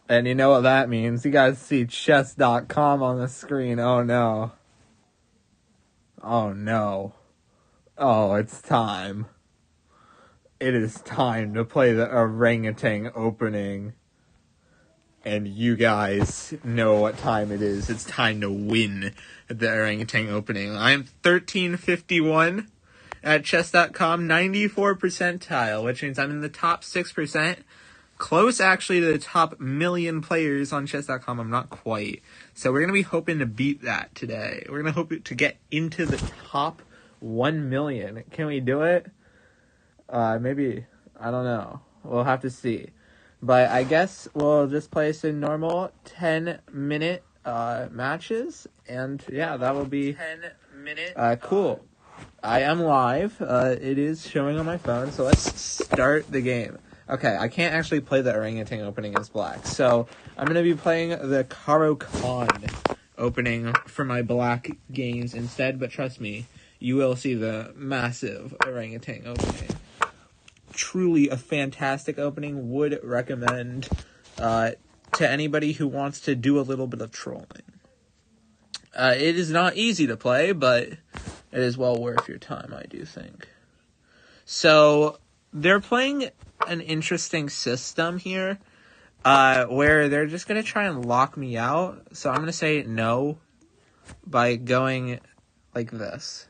And you know what that means. You guys see chess.com on the screen. Oh no. Oh no. Oh, it's time. It is time to play the Orangutan Opening. And you guys know what time it is. It's time to win the Orangutan Opening. I'm 1351 at chess.com, 94 percentile, which means I'm in the top 6%. Close, actually, to the top million players on chess.com. I'm not quite. So we're going to be hoping to beat that today. We're going to hope to get into the top 1 million. Can we do it? Maybe. I don't know. We'll have to see. But I guess we'll just play some normal 10-minute matches. And yeah, that will be 10-minute cool. I am live. It is showing on my phone. So let's start the game. Okay, I can't actually play the Orangutan Opening as black. So I'm going to be playing the Khan Opening for my black games instead. But trust me, you will see the massive Orangutan Opening. Truly a fantastic opening. Would recommend to anybody who wants to do a little bit of trolling. It is not easy to play, but it is well worth your time, I do think. So they're playing an interesting system here, where they're just going to try and lock me out. So I'm going to say no by going like this.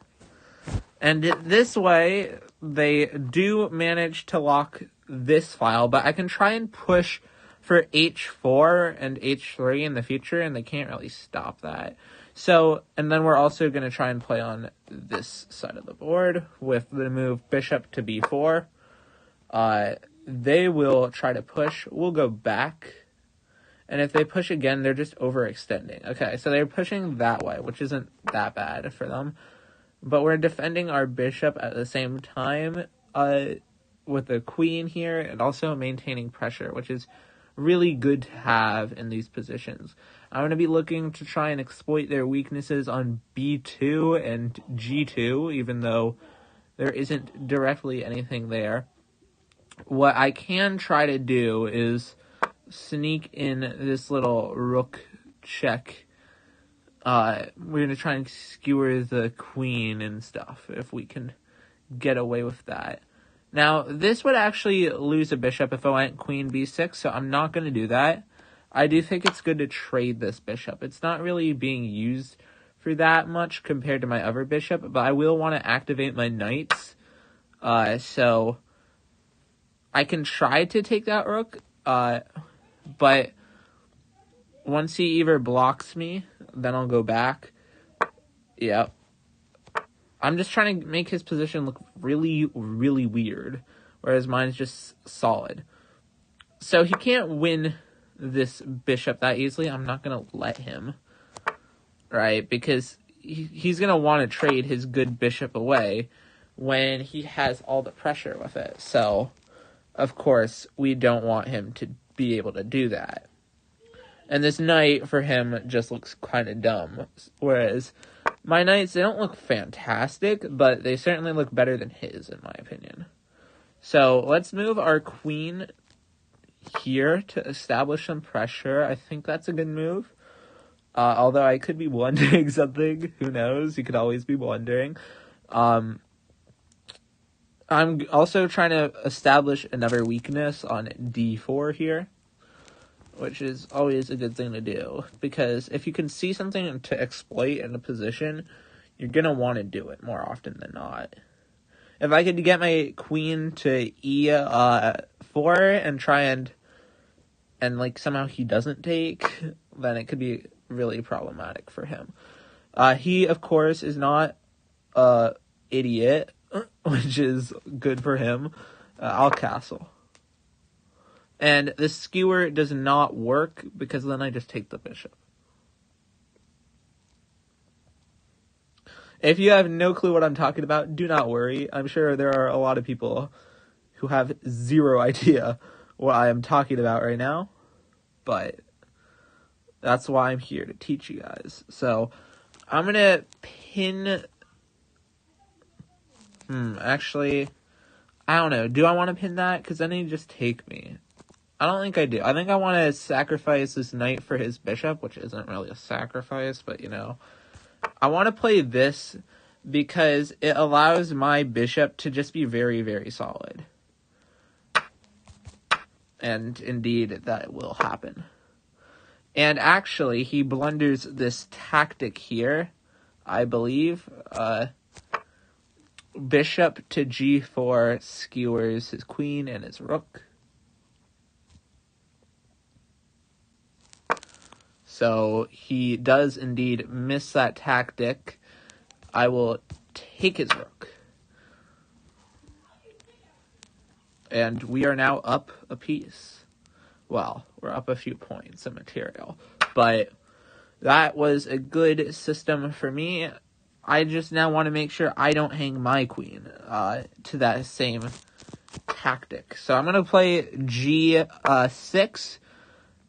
And this way, they do manage to lock this file, but I can try and push for h4 and h3 in the future, and they can't really stop that. So, and then we're also going to try and play on this side of the board with the move bishop to b4. They will try to push. We'll go back. And if they push again, they're just overextending. Okay, so they're pushing that way, which isn't that bad for them. But we're defending our bishop at the same time with the queen here, and also maintaining pressure, which is really good to have in these positions. I'm going to be looking to try and exploit their weaknesses on b2 and g2, even though there isn't directly anything there. What I can try to do is sneak in this little rook check. We're going to try and skewer the queen and stuff, if we can get away with that. Now, this would actually lose a bishop if I went queen b6, so I'm not going to do that. I do think it's good to trade this bishop. It's not really being used for that much compared to my other bishop, but I will want to activate my knights. So I can try to take that rook, but once he either blocks me, then I'll go back. Yep. I'm just trying to make his position look really, really weird, whereas mine's just solid. So he can't win this bishop that easily. I'm not going to let him, right? Because he's going to want to trade his good bishop away when he has all the pressure with it. So, of course, we don't want him to be able to do that. And this knight, for him, just looks kind of dumb. Whereas my knights, they don't look fantastic, but they certainly look better than his, in my opinion. So let's move our queen here to establish some pressure. I think that's a good move. Although I could be blundering something. Who knows? You could always be blundering. I'm also trying to establish another weakness on d4 here, which is always a good thing to do, because if you can see something to exploit in a position, you're going to want to do it more often than not. If I could get my queen to e4 and try and like somehow he doesn't take, then it could be really problematic for him. He, of course, is not a idiot, which is good for him. I'll castle. And the skewer does not work, because then I just take the bishop. If you have no clue what I'm talking about, do not worry. I'm sure there are a lot of people who have zero idea what I am talking about right now. But that's why I'm here, to teach you guys. So I'm going to pin... Actually, I don't know. Do I want to pin that? Because then he'd just take me. I don't think I do. I think I want to sacrifice this knight for his bishop, which isn't really a sacrifice, but, you know. I want to play this because it allows my bishop to just be very, very solid. And indeed, that will happen. And actually, he blunders this tactic here, I believe. Bishop to g4 skewers his queen and his rook. So he does indeed miss that tactic. I will take his rook. And we are now up a piece. Well, we're up a few points of material. But that was a good system for me. I just now want to make sure I don't hang my queen to that same tactic. So I'm going to play g6.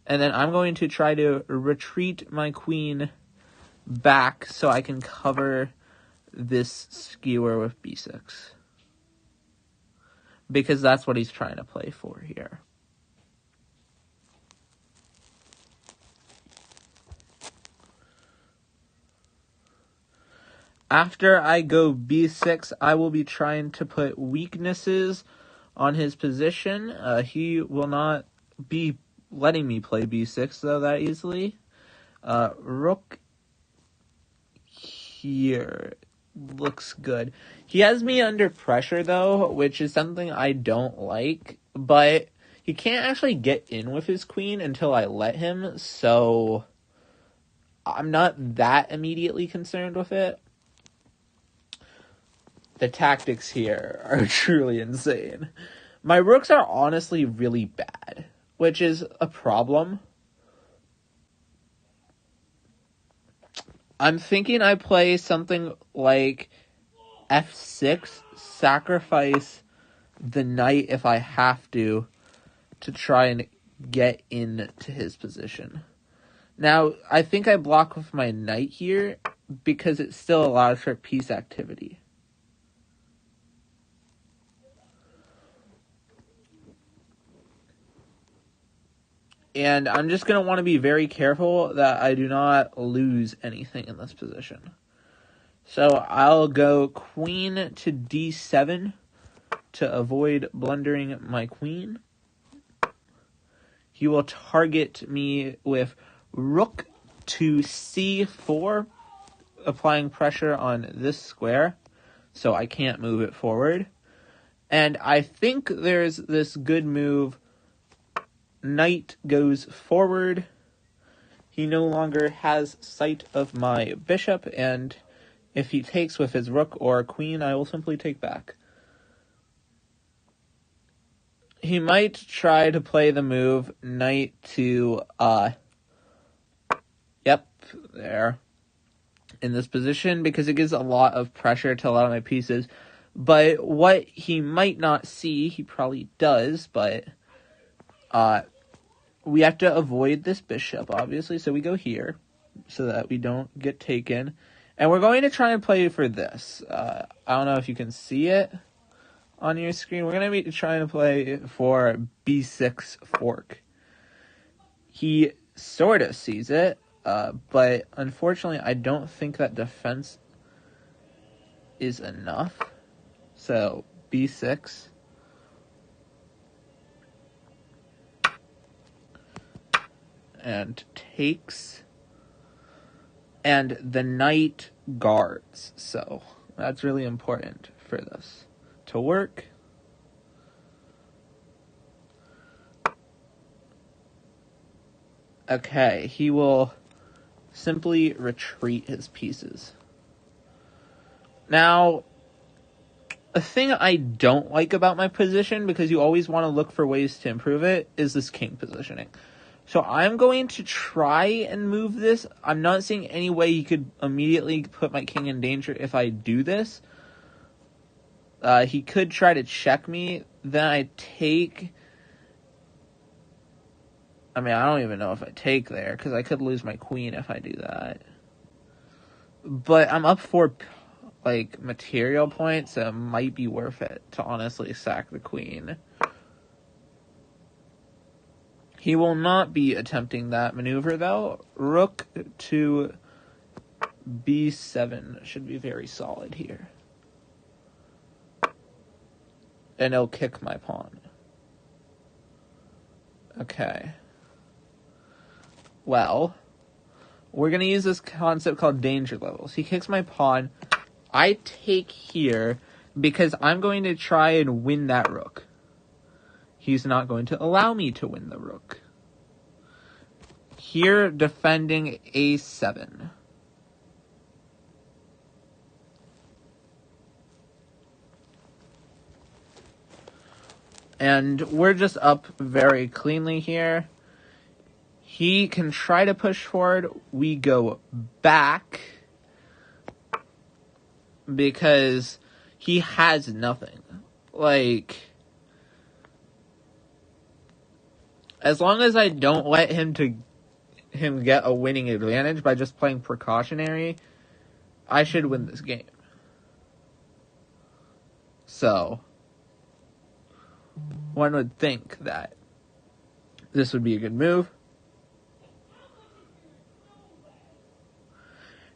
And then I'm going to try to retreat my queen back so I can cover this skewer with b6. Because that's what he's trying to play for here. After I go b6, I will be trying to put weaknesses on his position. He will not be letting me play b6, though, that easily. Rook here looks good. He has me under pressure, though, which is something I don't like. But he can't actually get in with his queen until I let him, so I'm not that immediately concerned with it. The tactics here are truly insane. My rooks are honestly really bad, which is a problem. I'm thinking I play something like f6, sacrifice the knight if I have to try and get into his position. Now, I think I block with my knight here because it still allows for piece activity. And I'm just going to want to be very careful that I do not lose anything in this position. So I'll go queen to d7 to avoid blundering my queen. He will target me with rook to c4, applying pressure on this square, so I can't move it forward. And I think there's this good move. Knight goes forward. He no longer has sight of my bishop, and if he takes with his rook or queen, I will simply take back. He might try to play the move knight to, there, in this position, because it gives a lot of pressure to a lot of my pieces. But what he might not see, he probably does, but we have to avoid this bishop, obviously, so we go here so that we don't get taken. And we're going to try and play for this. I don't know if you can see it on your screen. We're going to be trying to play for b6 fork. He sort of sees it, but unfortunately, I don't think that defense is enough. So, b6. And takes, and the knight guards, so that's really important for this to work. Okay, he will simply retreat his pieces. Now, a thing I don't like about my position, because you always want to look for ways to improve it, is this king positioning. So I'm going to try and move this. I'm not seeing any way he could immediately put my king in danger if I do this. He could try to check me. Then I take. I mean, I don't even know if I take there, because I could lose my queen if I do that. But I'm up for, material points, so it might be worth it to honestly sack the queen. He will not be attempting that maneuver, though. Rook to b7 should be very solid here. And he'll kick my pawn. Okay. Well, we're going to use this concept called danger levels. He kicks my pawn. I take here because I'm going to try and win that rook. He's not going to allow me to win the rook. Here, defending a7. And we're just up very cleanly here. He can try to push forward. We go back because he has nothing. Like, as long as I don't let him get a winning advantage by just playing precautionary, I should win this game. So, one would think that this would be a good move.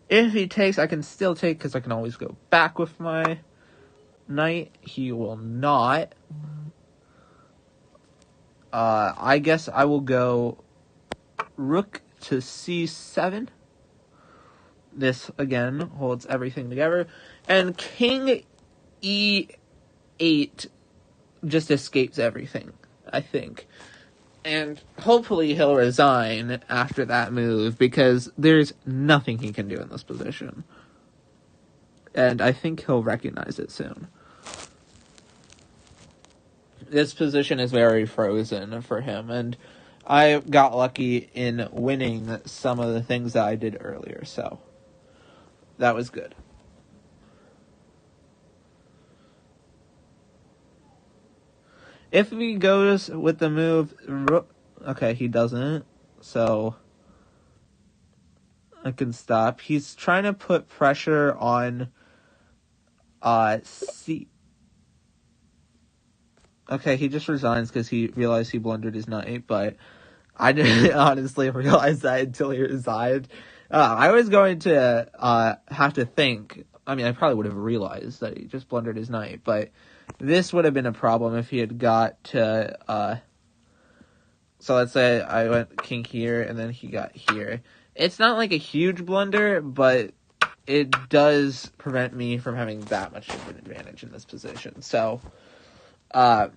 If he takes, I can still take because I can always go back with my knight. He will not. I guess I will go rook to c7. This, again, holds everything together. And king e8 just escapes everything, I think. And hopefully he'll resign after that move, because there's nothing he can do in this position. And I think he'll recognize it soon. This position is very frozen for him, and I got lucky in winning some of the things that I did earlier, so that was good. If he goes with the move, okay, he doesn't, so I can stop. He's trying to put pressure on C. Okay, he just resigns because he realized he blundered his knight, but I didn't honestly realize that until he resigned. I was going to have to think. I mean, I probably would have realized that he just blundered his knight, but this would have been a problem if he had got to, so let's say I went king here, and then he got here. It's not like a huge blunder, but it does prevent me from having that much of an advantage in this position. So, good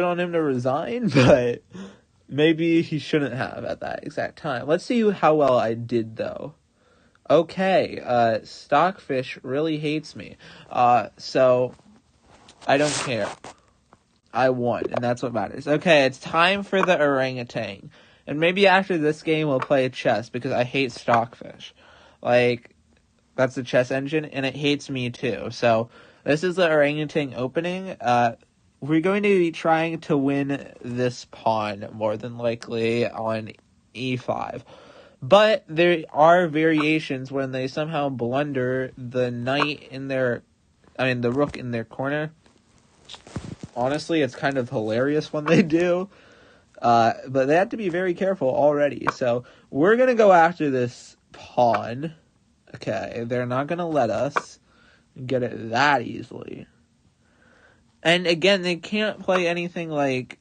on him to resign, but maybe he shouldn't have at that exact time. Let's see how well I did, though. Okay, Stockfish really hates me. So, I don't care. I won, and that's what matters. Okay, it's time for the orangutan. And maybe after this game we'll play chess, because I hate Stockfish. Like, that's the chess engine, and it hates me too. So, this is the Orangutan Opening. We're going to be trying to win this pawn, more than likely, on e5. But there are variations when they somehow blunder the knight in their, the rook in their corner. Honestly, it's kind of hilarious when they do. But they have to be very careful already. So we're going to go after this pawn. Okay, they're not going to let us get it that easily. And again, they can't play anything like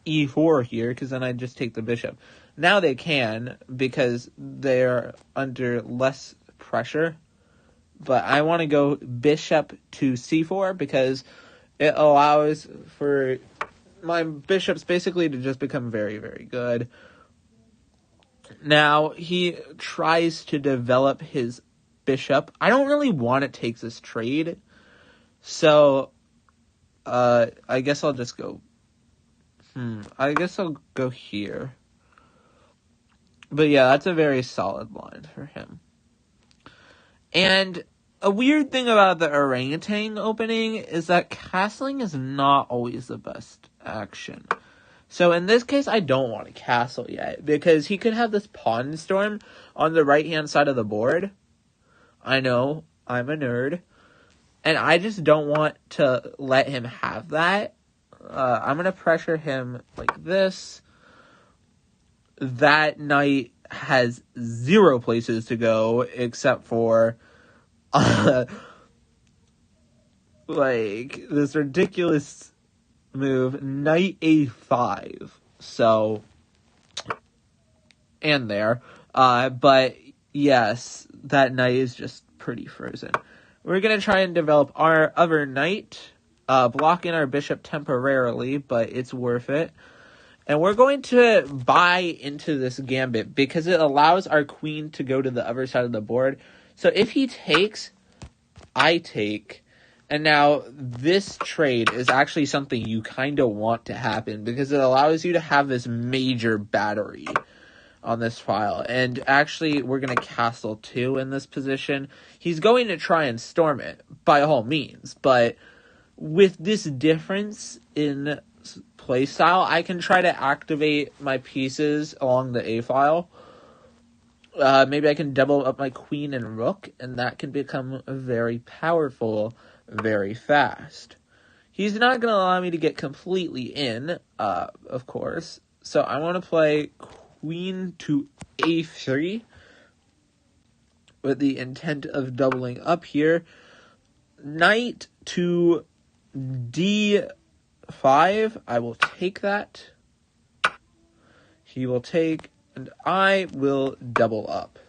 e4 here, because then I'd just take the bishop. Now they can, because they're under less pressure. But I want to go bishop to c4, because it allows for my bishops basically to just become very, very good. Now, he tries to develop his bishop. I don't really want to take this trade. So, I guess I'll just go... I guess I'll go here. But yeah, that's a very solid line for him. And a weird thing about the Orangutan Opening is that castling is not always the best action. So in this case, I don't want to castle yet, because he could have this pawn storm on the right-hand side of the board. I know, I'm a nerd. And I just don't want to let him have that. I'm going to pressure him like this. That knight has 0 places to go except for like this ridiculous move, knight a5. So, and there. But yes, that knight is just pretty frozen. We're going to try and develop our other knight, blocking our bishop temporarily, but it's worth it. And we're going to buy into this gambit because it allows our queen to go to the other side of the board. So if he takes, I take. And now this trade is actually something you kind of want to happen because it allows you to have this major battery on this file. And actually, we're going to castle 2 in this position. He's going to try and storm it by all means. But with this difference in playstyle, I can try to activate my pieces along the A file. Maybe I can double up my queen and rook, and that can become very powerful very fast. He's not going to allow me to get completely in, of course. So I want to play queen to A3 with the intent of doubling up here. Knight to D5. I will take that. He will take, and I will double up.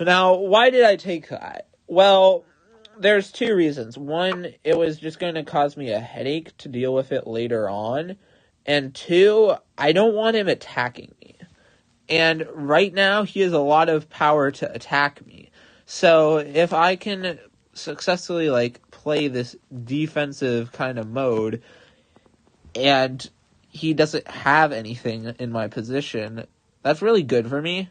Now, why did I take that? Well, there's 2 reasons. One, it was just going to cause me a headache to deal with it later on. And 2, I don't want him attacking me. And right now, he has a lot of power to attack me. So if I can successfully, play this defensive kind of mode, and he doesn't have anything in my position, that's really good for me.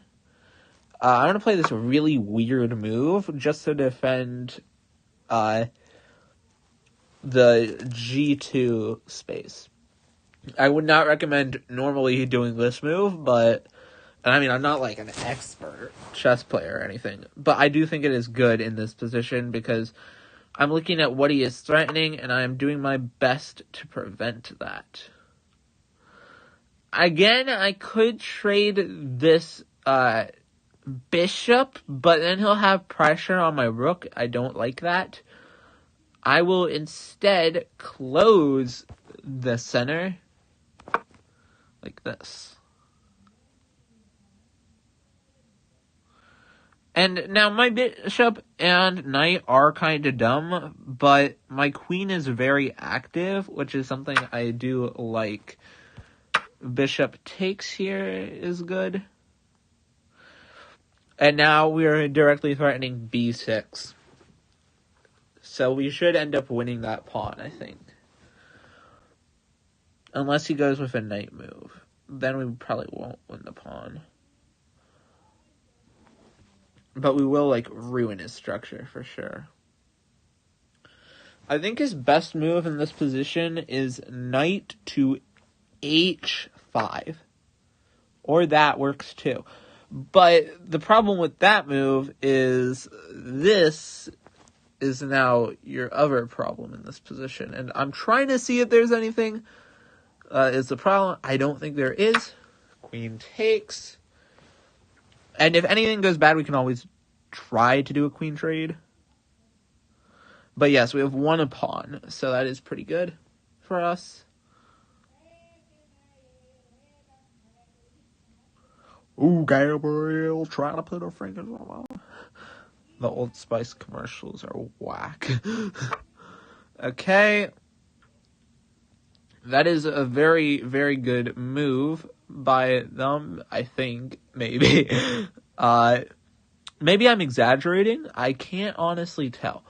I'm going to play this really weird move just to defend the G2 space. I would not recommend normally doing this move, but, I mean, I'm not like an expert chess player or anything, but I do think it is good in this position because I'm looking at what he is threatening, and I am doing my best to prevent that. Again, I could trade this bishop, but then he'll have pressure on my rook. I don't like that. I will instead close the center like this. And now my bishop and knight are kind of dumb, but my queen is very active, which is something I do like. Bishop takes here is good. And now we are directly threatening b6. So we should end up winning that pawn, I think. Unless he goes with a knight move. Then we probably won't win the pawn. But we will, ruin his structure for sure. I think his best move in this position is knight to h5. Or that works too. But the problem with that move is this is now your other problem in this position. And I'm trying to see if there's anything is the problem. I don't think there is. Queen takes. And if anything goes bad, we can always try to do a queen trade. But yes, we have won a pawn. So that is pretty good for us. Ooh, Gabriel, trying to put her fingers on my... The Old Spice commercials are whack. Okay. That is a very, very good move by them, I think, maybe. Maybe I'm exaggerating. I can't honestly tell.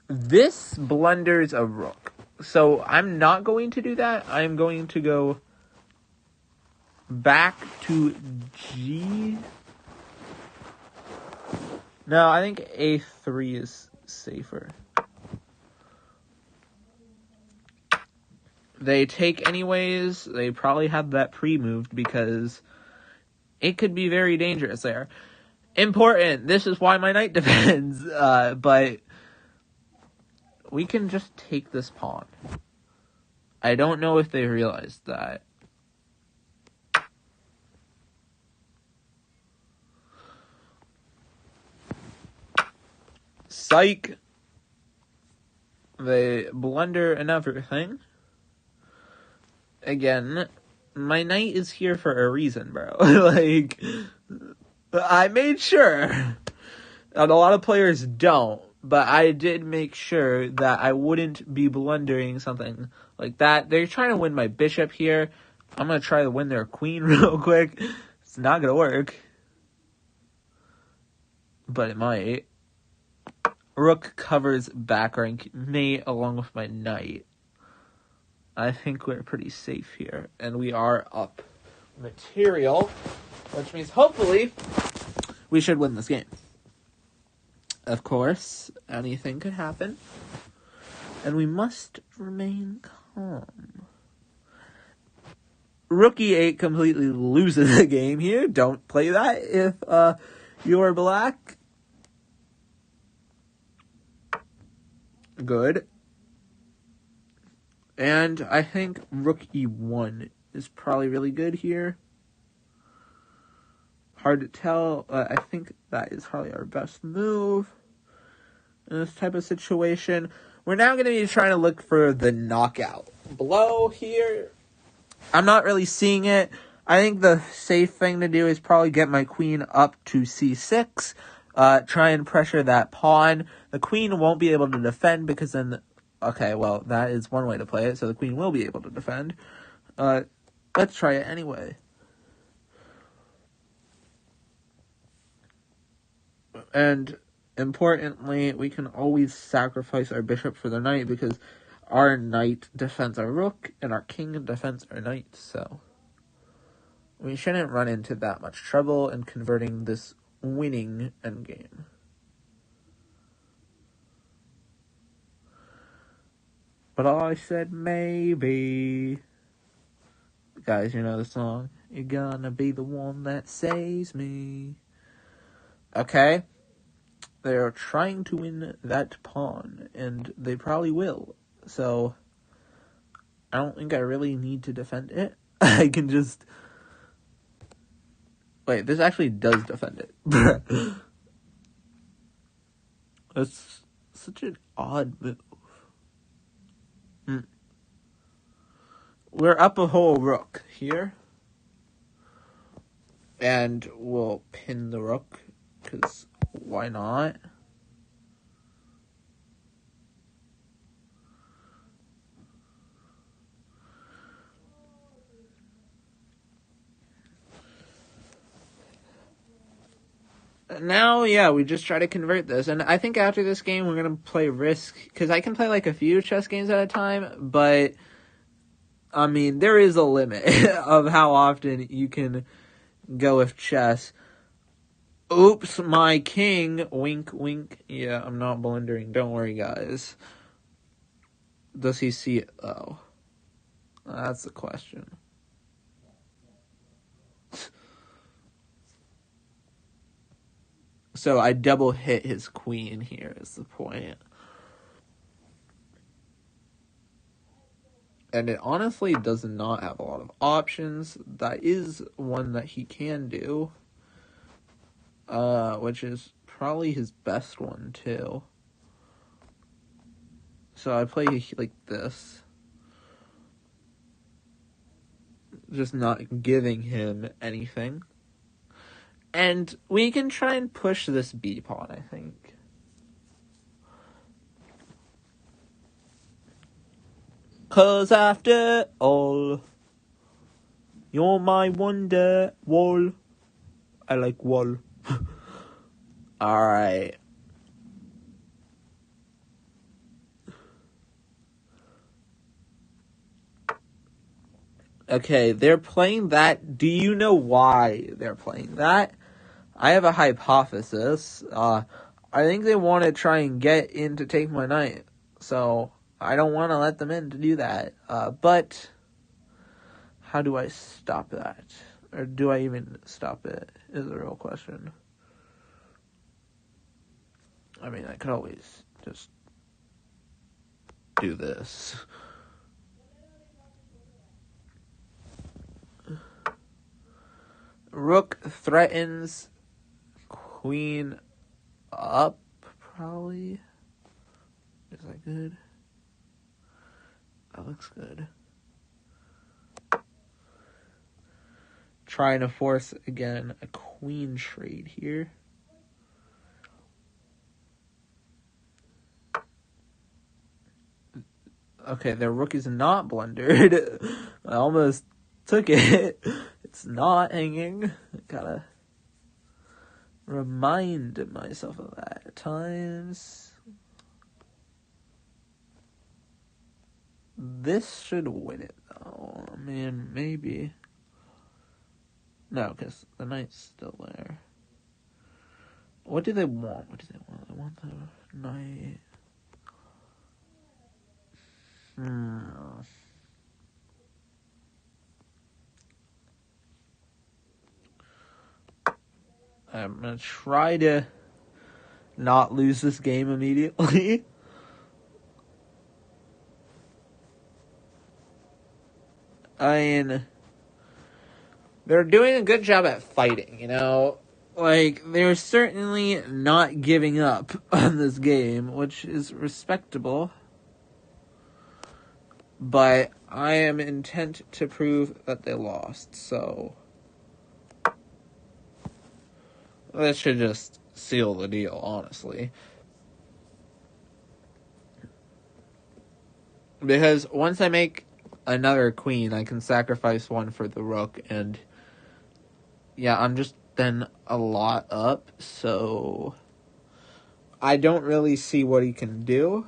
This blunders a rook. So I'm not going to do that. I'm going to go back to G. No, I think A3 is safer. They take anyways. They probably had that pre-moved because it could be very dangerous there. Important. This is why my knight defends. But we can just take this pawn. I don't know if they realized that. Psych. They blunder and everything. Again, my knight is here for a reason, bro. Like, I made sure. And a lot of players don't. But I did make sure that I wouldn't be blundering something like that. They're trying to win my bishop here. I'm going to try to win their queen real quick. It's not going to work. But it might. Rook covers back rank mate along with my knight. I think we're pretty safe here. And we are up material. Which means hopefully we should win this game. Of course, anything could happen. And we must remain calm. Rook e8 completely loses the game here. Don't play that if you're black. Good. And I think Rook e1 is probably really good here. Hard to tell. I think that is probably our best move in this type of situation. We're now going to be trying to look for the knockout blow here. I'm not really seeing it. I think the safe thing to do is probably get my queen up to c6. Try and pressure that pawn. The queen won't be able to defend because then... Okay, well, that is one way to play it, so the queen will be able to defend. Let's try it anyway. And importantly, we can always sacrifice our bishop for the knight because our knight defends our rook and our king defends our knight. So we shouldn't run into that much trouble in converting this winning endgame. But I said maybe. Guys, you know the song. You're gonna be the one that saves me. Okay. They're trying to win that pawn, and they probably will. So, I don't think I really need to defend it. I can just... Wait, this actually does defend it. That's such an odd move. We're up a whole rook here. And we'll pin the rook, because why not? Now, yeah, we just try to convert this. And I think after this game, we're going to play Risk. Because I can play like a few chess games at a time. But, I mean, there is a limit of how often you can go with chess. Oops, my king. Wink, wink. Yeah, I'm not blundering. Don't worry, guys. Does he see it, though? That's the question. So I double hit his queen here is the point. And it honestly does not have a lot of options. That is one that he can do. Which is probably his best one, too. So I play like this. Just not giving him anything. And we can try and push this B pawn, I think. Cause after all, you're my wonder wall. I like wall. Alright. Okay, they're playing that. Do you know why they're playing that? I have a hypothesis. I think they want to try and get in to take my knight. So, I don't want to let them in to do that. But, how do I stop that? Or do I even stop it, is the real question. I mean, I could always just do this. Rook threatens queen up, probably. Is that good? That looks good. Trying to force, again, a queen trade here. Okay, their rook is not blundered. I almost took it. It's not hanging. Gotta remind myself of that at times. This should win it, though. I mean, maybe. No, because the knight's still there. What do they want? What do they want? They want the knight. I'm going to try to not lose this game immediately. I mean, they're doing a good job at fighting, you know? Like, they're certainly not giving up on this game, which is respectable. But I am intent to prove that they lost, so that should just seal the deal, honestly. Because once I make another queen, I can sacrifice one for the rook, and yeah, I'm just then a lot up, so I don't really see what he can do.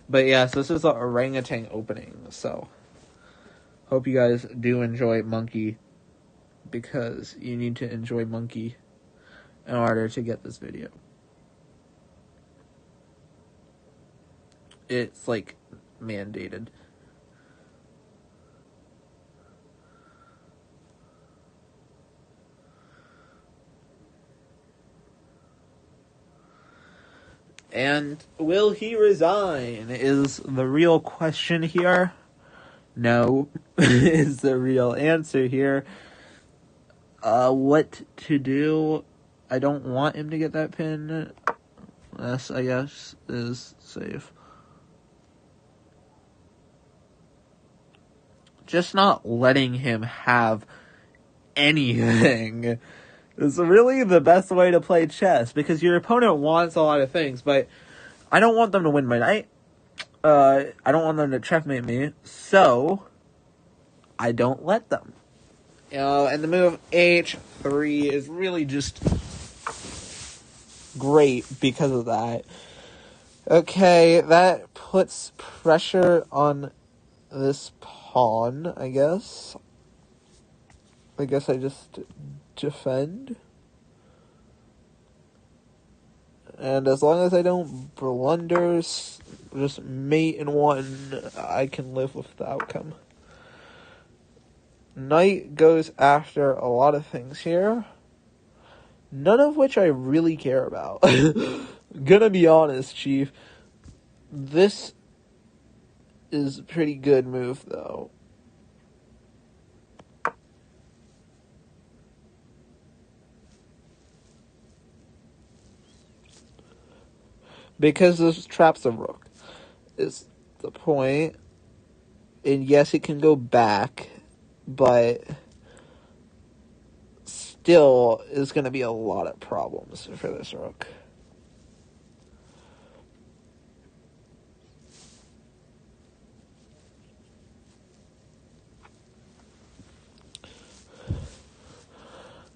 But yes, this is the Orangutan Opening, so hope you guys do enjoy Monkey, because you need to enjoy Monkey in order to get this video. It's like mandated. And will he resign is the real question here. No is the real answer here. What to do? I don't want him to get that pin. This, I guess, is safe. Just not letting him have anything is really the best way to play chess, because your opponent wants a lot of things, but I don't want them to win my knight. I don't want them to checkmate me, so I don't let them. You know, and the move h3 is really just great because of that. Okay, that puts pressure on this pawn, I guess. I guess I just defend. And as long as I don't blunder, just mate in one, I can live with the outcome. Knight goes after a lot of things here, none of which I really care about. Gonna be honest, Chief. This is a pretty good move, though. Because this traps a rook is the point. And yes, it can go back, but still is going to be a lot of problems for this rook.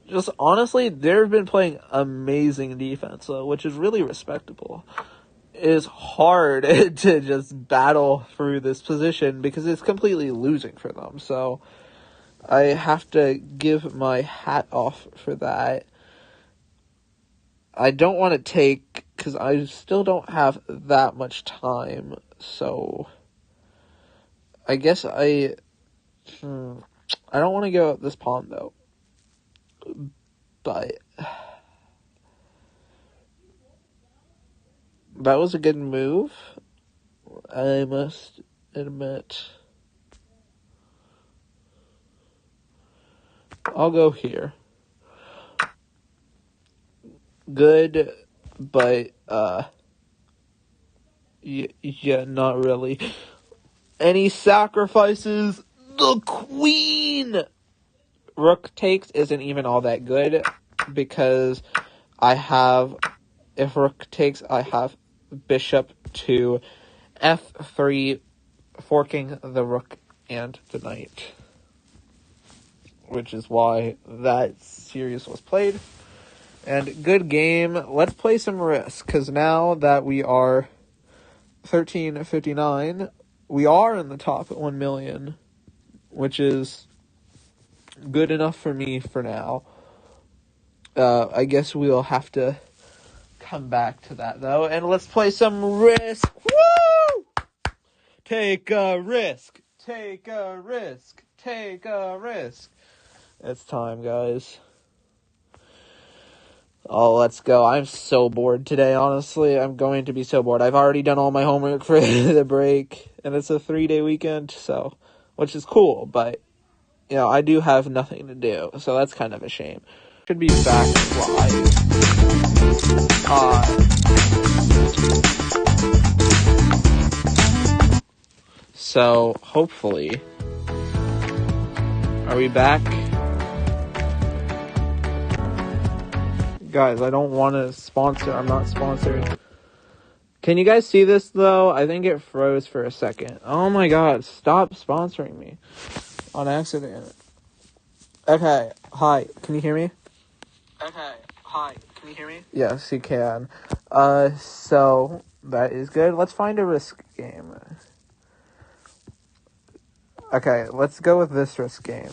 Just honestly, they've been playing amazing defense, which is really respectable. It is hard to just battle through this position because it's completely losing for them. So I have to give my hat off for that. I don't want to take, because I still don't have that much time. So I guess I don't want to go at this pawn, though. But that was a good move. I must admit. I'll go here. Good, but, yeah, not really. Any sacrifices? The queen! Rook takes isn't even all that good, because if rook takes, I have bishop to f3, forking the rook and the knight. Which is why that series was played. And good game. Let's play some Risk, because now that we are 1359, we are in the top 1 million, which is good enough for me for now. I guess we'll have to come back to that, though, and let's play some Risk. Woo! Take a risk. Take a risk. Take a risk. It's time, guys. Oh, let's go. I'm so bored today, honestly. I'm going to be so bored. I've already done all my homework for the break, and it's a 3-day weekend, so, which is cool, but, you know, I do have nothing to do, so that's kind of a shame. Should be back live. So, hopefully, are we back? Guys, I don't want to sponsor. I'm not sponsored. Can you guys see this, though? I think it froze for a second. Oh my god, stop sponsoring me. On accident. Okay, hi. Can you hear me? Okay, hi. Can you hear me? Yes, you can. So, that is good. Let's find a Risk game. Okay, let's go with this Risk game.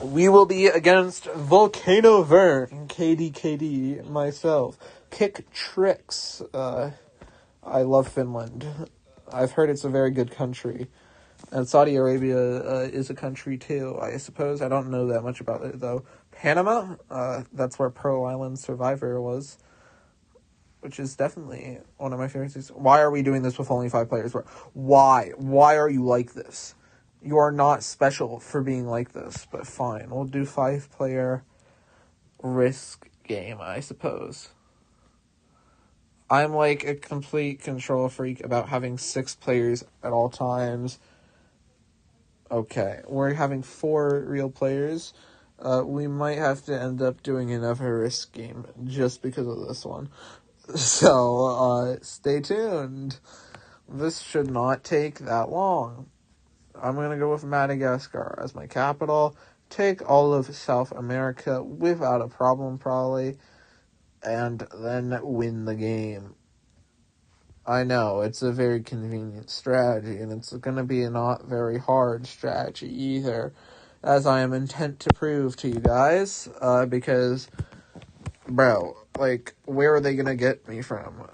We will be against Volcano Vern, KD, myself. Kick Tricks. I love Finland. I've heard it's a very good country. And Saudi Arabia is a country too, I suppose. I don't know that much about it, though. Panama, that's where Pearl Island Survivor was. Which is definitely one of my favorites. Why are we doing this with only 5 players? Why? Why are you like this? You are not special for being like this, but fine. We'll do 5-player Risk game, I suppose. I'm like a complete control freak about having 6 players at all times. Okay, we're having 4 real players. We might have to end up doing another Risk game just because of this one. So, stay tuned. This should not take that long. I'm going to go with Madagascar as my capital. Take all of South America without a problem, probably. And then win the game. I know, it's a very convenient strategy, and it's going to be a not very hard strategy either, as I am intent to prove to you guys, because, bro, like, where are they going to get me from?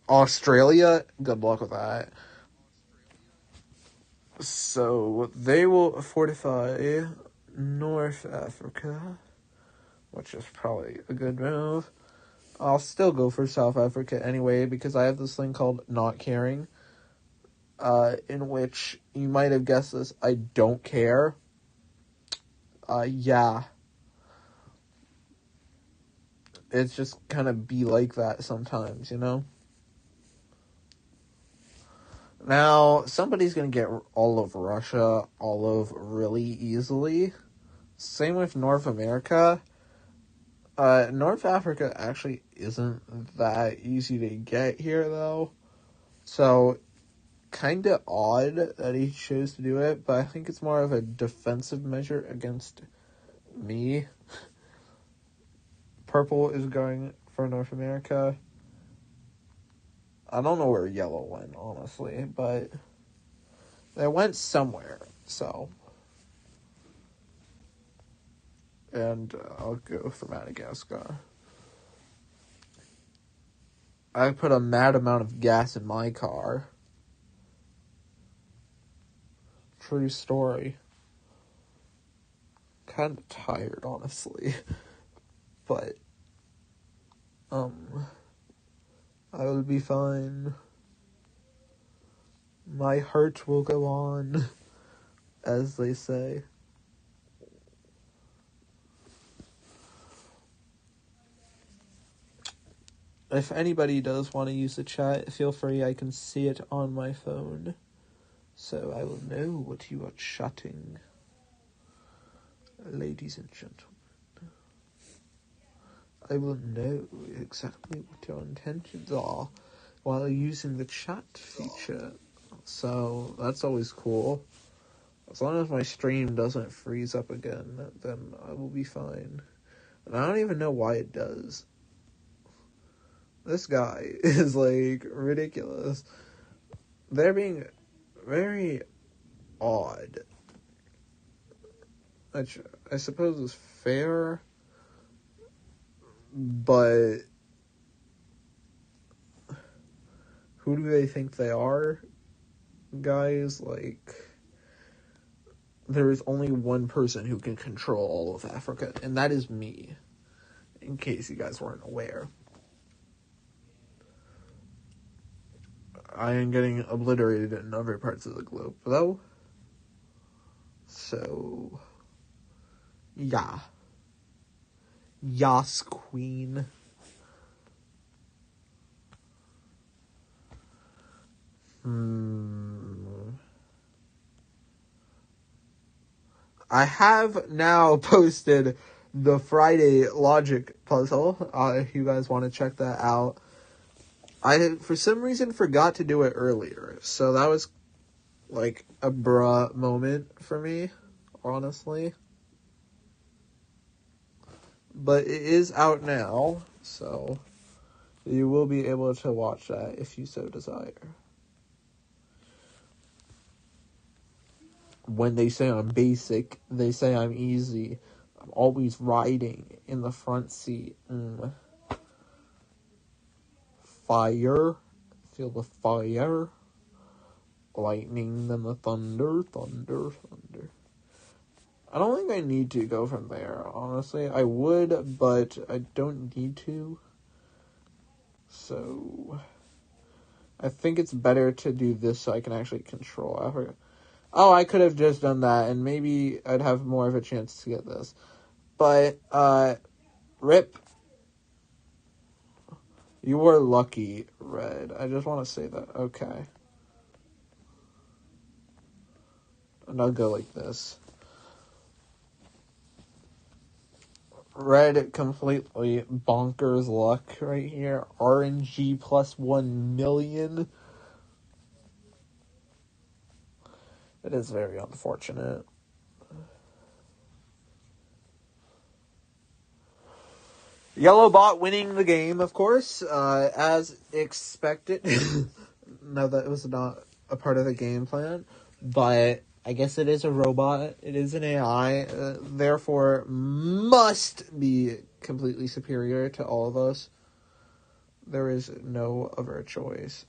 Australia? Good luck with that. So, they will fortify North Africa, which is probably a good move. I'll still go for South Africa anyway, because I have this thing called Not Caring, in which, you might have guessed this, I don't care. Yeah. It's just kind of be like that sometimes, you know? Now, somebody's gonna get all of Russia all of really easily. Same with North America. North Africa actually isn't that easy to get here, though. So, kinda odd that he chose to do it, but I think it's more of a defensive measure against me. Purple is going for North America. I don't know where yellow went, honestly, but they went somewhere, so. And I'll go for Madagascar. I put a mad amount of gas in my car. True story. Kind of tired, honestly. But, I will be fine. My heart will go on, as they say. If anybody does want to use the chat, feel free. I can see it on my phone, so I will know what you are chatting. Ladies and gentlemen, I will know exactly what your intentions are while using the chat feature. So that's always cool. As long as my stream doesn't freeze up again, then I will be fine. And I don't even know why it does. This guy is, like, ridiculous. They're being very odd. Which I suppose is fair, but who do they think they are, guys? Like, there is only one person who can control all of Africa, and that is me, in case you guys weren't aware. I am getting obliterated in other parts of the globe, though. So, yeah. Yas, queen. I have now posted the Friday logic puzzle, if you guys want to check that out. I, for some reason, forgot to do it earlier, so that was, like, a bruh moment for me, honestly. But it is out now, so you will be able to watch that if you so desire. When they say I'm basic, they say I'm easy. I'm always riding in the front seat. Fire. Feel the fire. Lightning, then the thunder, thunder, thunder. I don't think I need to go from there, honestly. I would, but I don't need to. So, I think it's better to do this so I can actually control Africa. Oh, I could have just done that, and maybe I'd have more of a chance to get this. But, rip. You were lucky, Red. I just want to say that. Okay. And I'll go like this. Red completely bonkers luck right here. RNG plus 1 million. It is very unfortunate. Yellow bot winning the game, of course, as expected. No, that was not a part of the game plan, but I guess it is a robot. It is an AI, therefore must be completely superior to all of us. There is no other choice.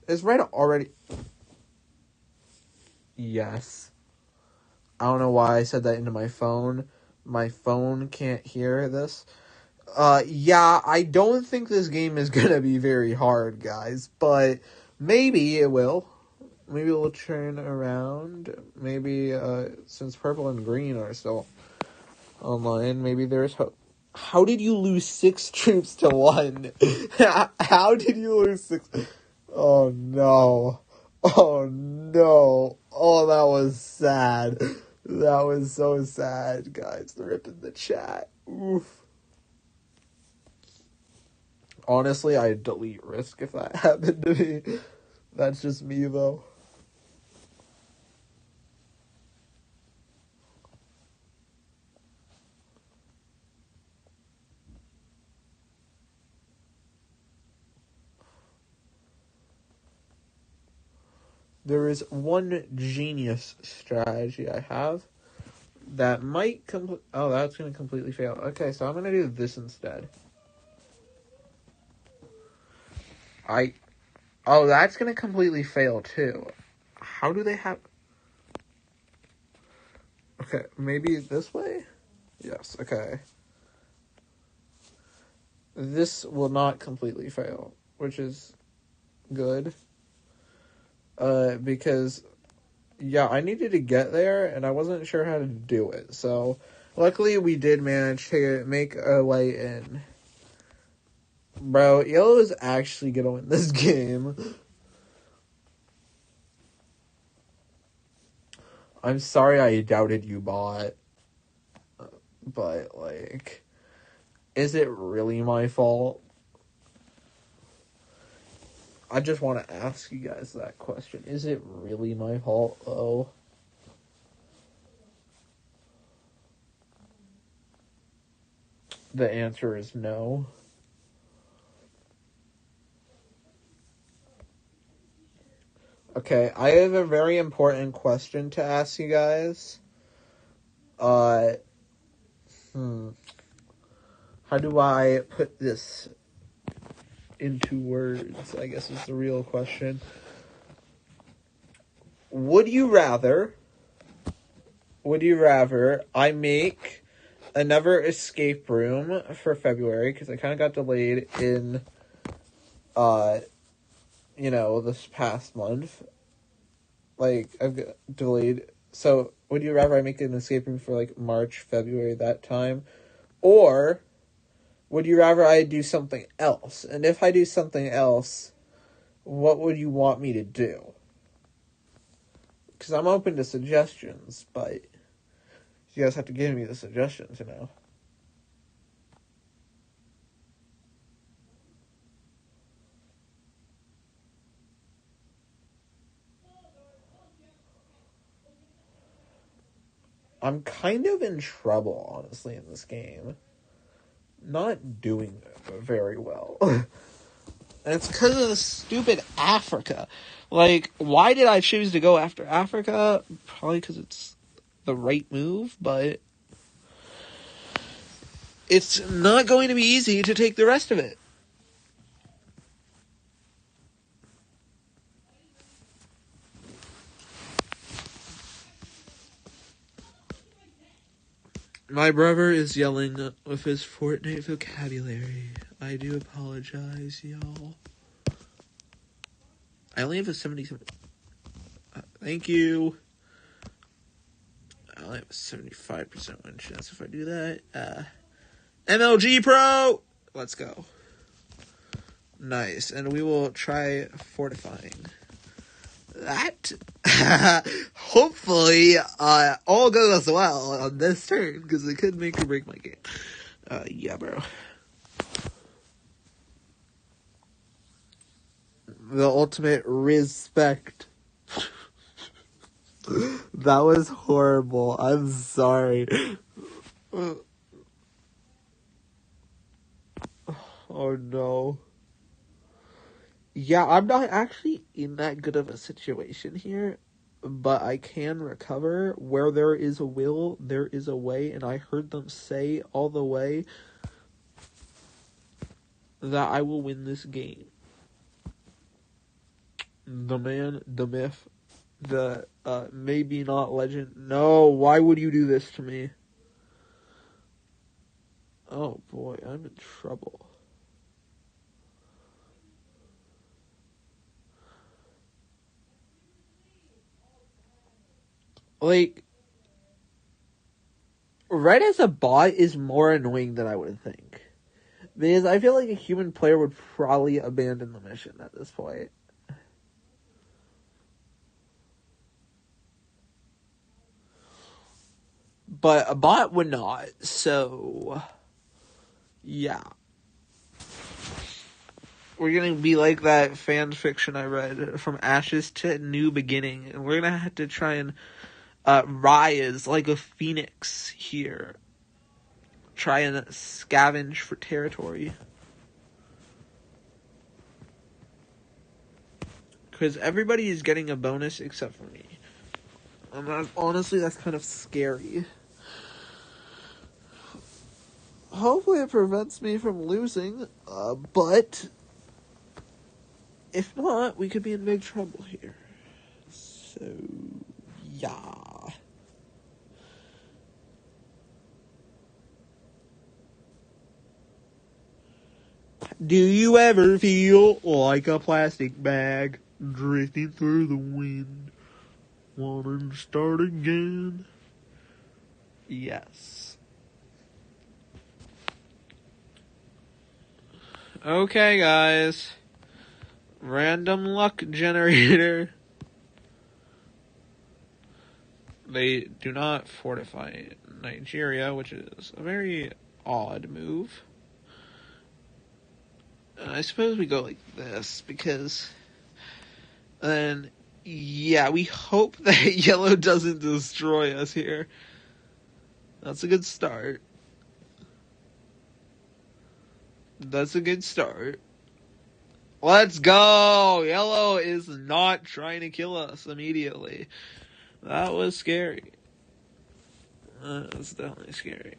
Is Red already... Yes. I don't know why I said that into my phone. My phone can't hear this. Yeah, I don't think this game is gonna be very hard, guys, but maybe it will. Maybe it'll turn around. Maybe, since purple and green are still online, maybe there's hope. How did you lose 6 troops to 1? How did you lose 6? Oh, no. Oh, no. Oh, that was sad. That was so sad, guys. Rip in the chat. Oof. Honestly, I'd delete Risk if that happened to me. That's just me, though. There is one genius strategy I have that might oh, that's going to completely fail. Okay, so I'm going to do this instead. Oh, that's going to completely fail, too. How do they have... Okay, maybe this way? Yes, okay. This will not completely fail, which is good. Because, yeah, I needed to get there, and I wasn't sure how to do it. So, luckily, we did manage to make a way in. Bro, Yellow is actually gonna win this game. I'm sorry I doubted you, bot. But, like, is it really my fault? I just want to ask you guys that question. Is it really my fault, though? The answer is no. Okay, I have a very important question to ask you guys. How do I put this into words? I guess is the real question. Would you rather I make another escape room for February, because I kind of got delayed in, this past month. Like, I've got delayed. So, would you rather I make an escape room for, like, March, February, that time? Or would you rather I do something else? And if I do something else, what would you want me to do? Because I'm open to suggestions, but you guys have to give me the suggestions, I'm kind of in trouble, honestly, in this game. Not doing very well. And it's because of the stupid Africa. Like, why did I choose to go after Africa? Probably because it's the right move, but it's not going to be easy to take the rest of it. My brother is yelling with his Fortnite vocabulary. I do apologize, y'all. I only have a 77. Thank you. I only have a 75% win chance if I do that. MLG Pro! Let's go. Nice. And we will try fortifying that. Hopefully, all goes well on this turn, because it could make or break my game. Yeah, bro. The ultimate respect. That was horrible. I'm sorry. Oh no. Yeah, I'm not actually in that good of a situation here, but I can recover. Where there is a will, there is a way, and I heard them say all the way that I will win this game. The man, the myth, the maybe not legend. No, why would you do this to me? Oh boy, I'm in trouble. Like, Red as a bot is more annoying than I would think. Because I feel like a human player would probably abandon the mission at this point. But a bot would not, so yeah. We're gonna be like that fan fiction I read, From Ashes to New Beginning, and we're gonna have to try and rise like a phoenix here. Try and scavenge for territory. Because everybody is getting a bonus except for me. And honestly, that's kind of scary. Hopefully it prevents me from losing, but if not, we could be in big trouble here. So, yeah. Do you ever feel like a plastic bag? Drifting through the wind, wanting to start again. Yes. Okay, guys. Random luck generator. They do not fortify Nigeria, which is a very odd move. I suppose we go like this, because then, yeah, we hope that yellow doesn't destroy us here. That's a good start. That's a good start. Let's go! Yellow is not trying to kill us immediately. That was scary. That was definitely scary.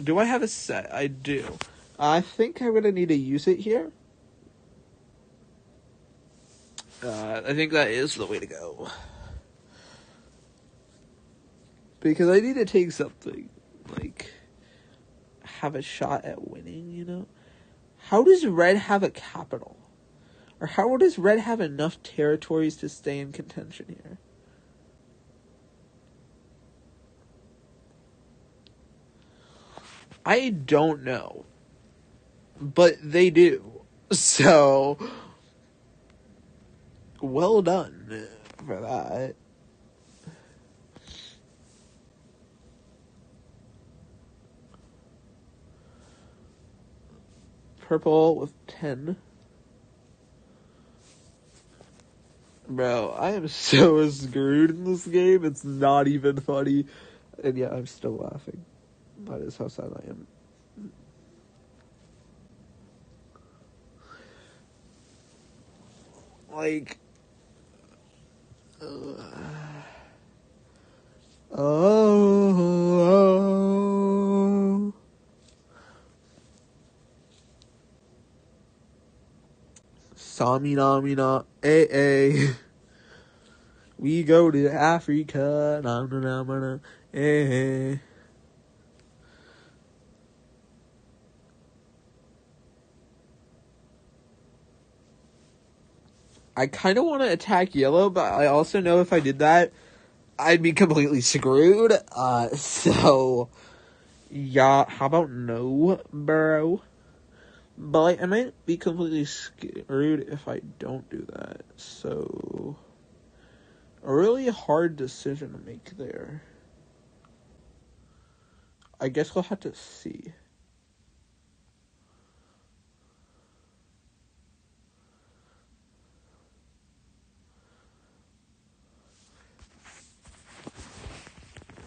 Do I have a set? I do. I think I'm going to need to use it here. I think that is the way to go. Because I need to take something. Like, have a shot at winning, you know? How does red have a capital? Or how does red have enough territories to stay in contention here? I don't know. But they do. So, well done for that. Purple with 10. Bro, I am so screwed in this game. It's not even funny. And yeah, I'm still laughing. That is how sad I am. Like, oh. Samina mina, eh. We go to Africa, na na na na na, eh. I kind of want to attack yellow, but I also know if I did that, I'd be completely screwed. So, yeah, how about no, bro? But I might be completely screwed if I don't do that. So, a really hard decision to make there. I guess we'll have to see.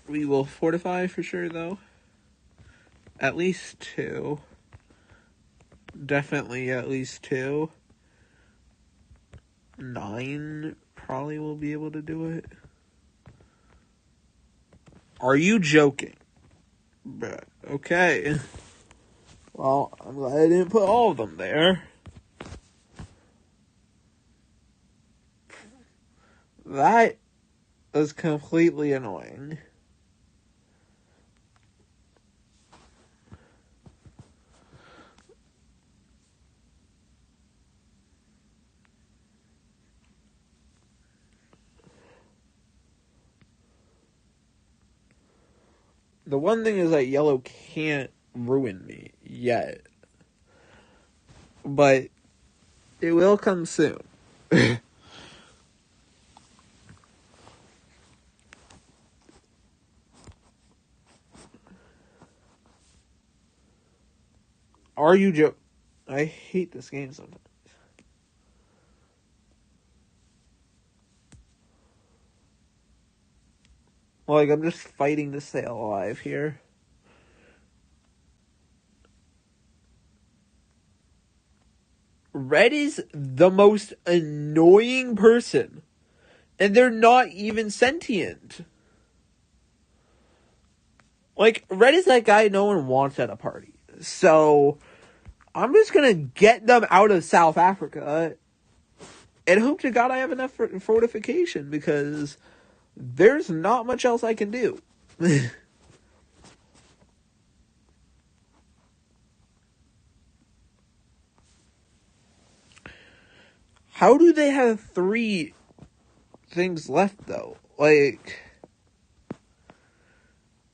We will fortify for sure, though. At least 2. Definitely at least 2. 9 probably will be able to do it. Are you joking? Bruh. Okay. Well, I'm glad I didn't put all of them there. That was completely annoying. The one thing is that yellow can't ruin me yet. But it will come soon. Are you joking? I hate this game sometimes. Like, I'm just fighting to stay alive here. Red is the most annoying person. And they're not even sentient. Like, Red is that guy no one wants at a party. So, I'm just gonna get them out of South Africa. And hope to God I have enough fortification, because there's not much else I can do. How do they have 3 things left, though? Like,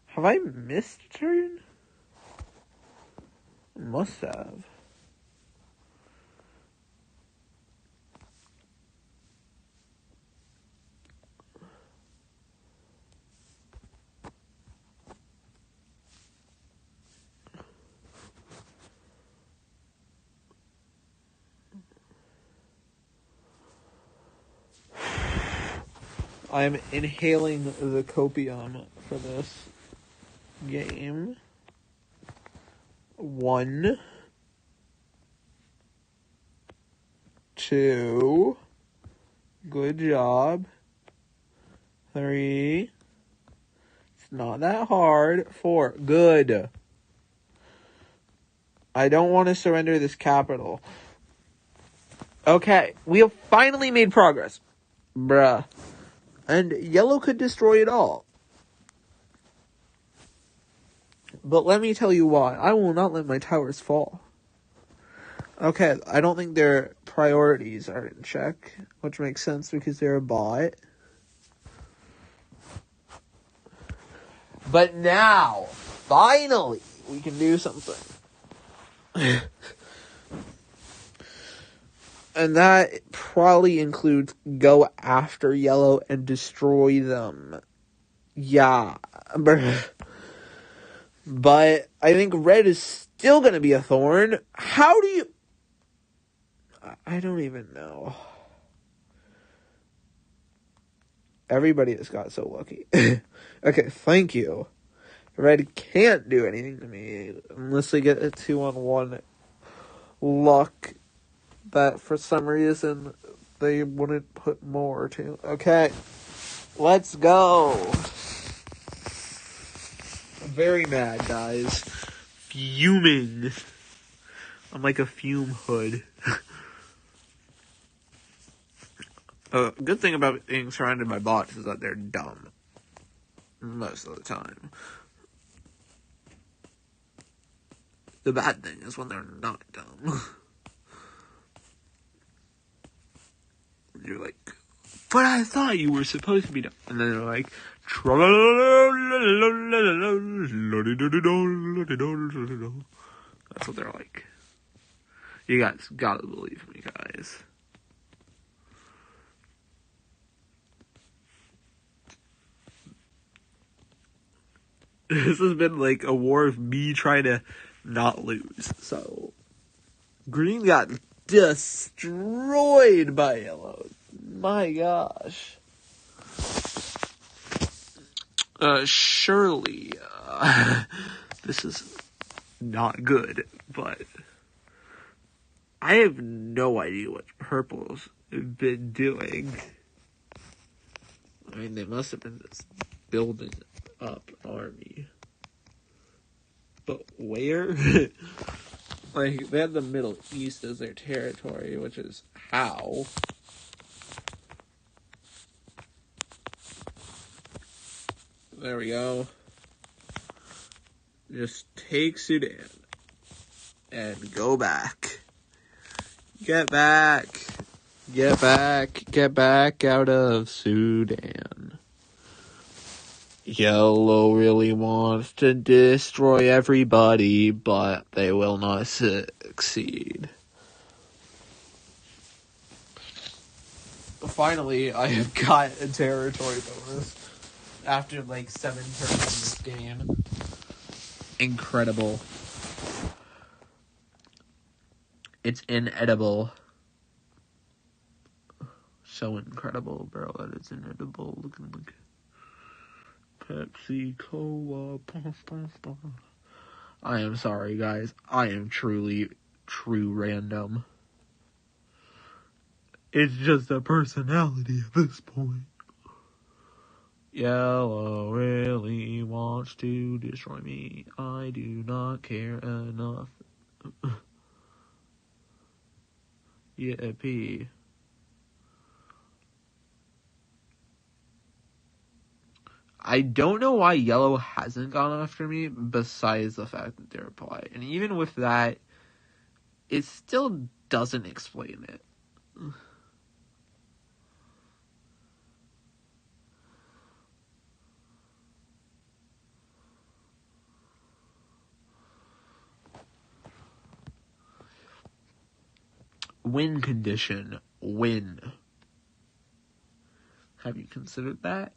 have I missed a turn? Must have. I'm inhaling the copium for this game. 1, 2. Good job. 3. It's not that hard. 4. Good. I don't want to surrender this capital. Okay, we have finally made progress. Bruh. And yellow could destroy it all. But let me tell you why. I will not let my towers fall. Okay, I don't think their priorities are in check, which makes sense because they're a bot. But now, finally, we can do something. And that probably includes go after yellow and destroy them. Yeah. But I think red is still going to be a thorn. How do you... I don't even know. Everybody has got so lucky. Okay, thank you. Red can't do anything to me unless they get a 2-on-1 luck that for some reason they wouldn't put more to. Okay, let's go. I'm very mad, guys. Fuming. I'm like a fume hood. A good thing about being surrounded by bots is that they're dumb. Most of the time. The bad thing is when they're not dumb. You're like, but I thought you were supposed to be dumb. And then they're like, that's what they're like. You guys gotta believe me, guys. This has been like a war of me trying to not lose. So, green got destroyed by yellow. My gosh. Surely, this is not good, but I have no idea what purple's been doing. I mean, they must have been just building up an army. But where? Like, they had the Middle East as their territory, which is how? There we go. Just take Sudan. And go back. Get back. Get back. Get back out of Sudan. Yellow really wants to destroy everybody, but they will not succeed. Finally, I have got a territory bonus after like 7 turns in this game. Incredible. It's inedible. So incredible, bro, that it's inedible. Looking like Pepsi Cola. I am sorry, guys. I am truly, true random. It's just a personality at this point. Yellow really wants to destroy me. I do not care enough. Yippee. I don't know why yellow hasn't gone after me, besides the fact that they're polite. And even with that, it still doesn't explain it. Win condition, win. Have you considered that?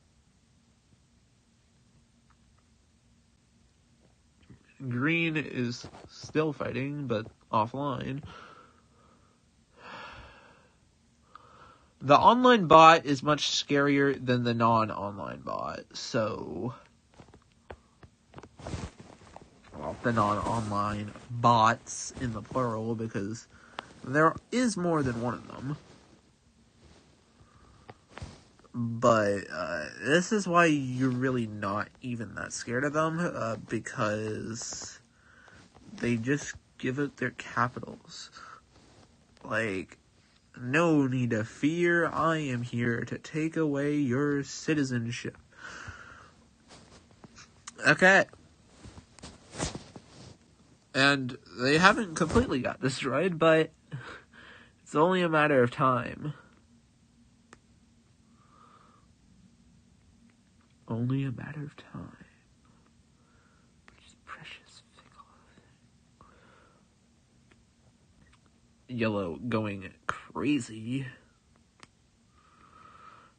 Green is still fighting, but offline. The online bot is much scarier than the non-online bot, so... Well, the non-online bots in the plural, because there is more than one of them. But this is why you're really not even that scared of them, because they just give out their capitals. Like, no need to fear, I am here to take away your citizenship. Okay. And they haven't completely got destroyed, but it's only a matter of time. Only a matter of time. Which is precious, fickle. Yellow going crazy.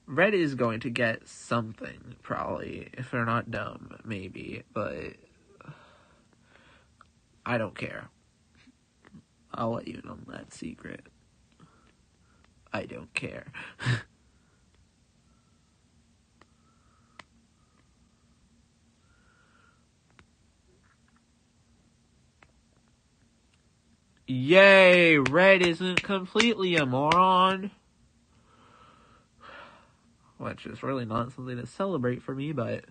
Red is going to get something, probably. If they're not dumb, maybe. But I don't care. I'll let you know that secret. I don't care. Yay! Red isn't completely a moron. Which is really not something to celebrate for me, but...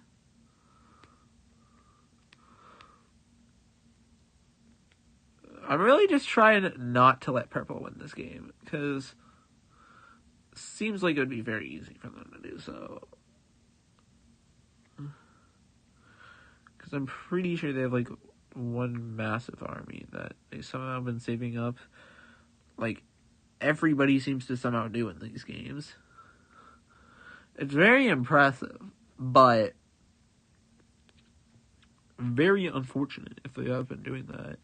I'm really just trying not to let purple win this game, because it seems like it would be very easy for them to do so. Because I'm pretty sure they have, like, one massive army that they somehow have been saving up. Like, everybody seems to somehow do in these games. It's very impressive, but very unfortunate if they have been doing that.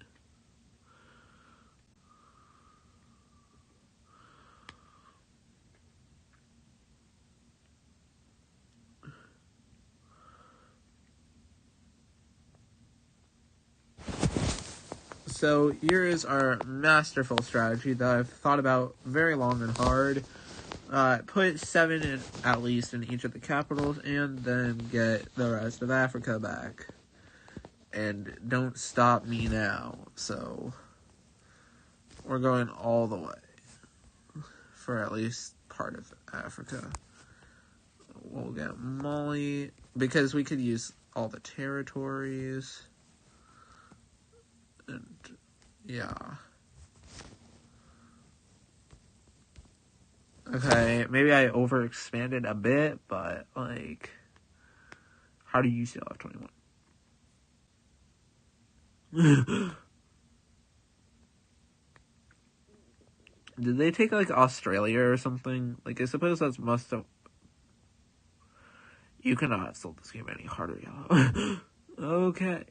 So here is our masterful strategy that I've thought about very long and hard. Put 7 in, at least in each of the capitals, and then get the rest of Africa back. And don't stop me now. So we're going all the way for at least part of Africa. We'll get Mali, because we could use all the territories. And yeah. Okay, maybe I overexpanded a bit, but, like, how do you still have 21? Did they take, like, Australia or something? Like, I suppose that's must have... You cannot have sold this game any harder, Yellow. Okay.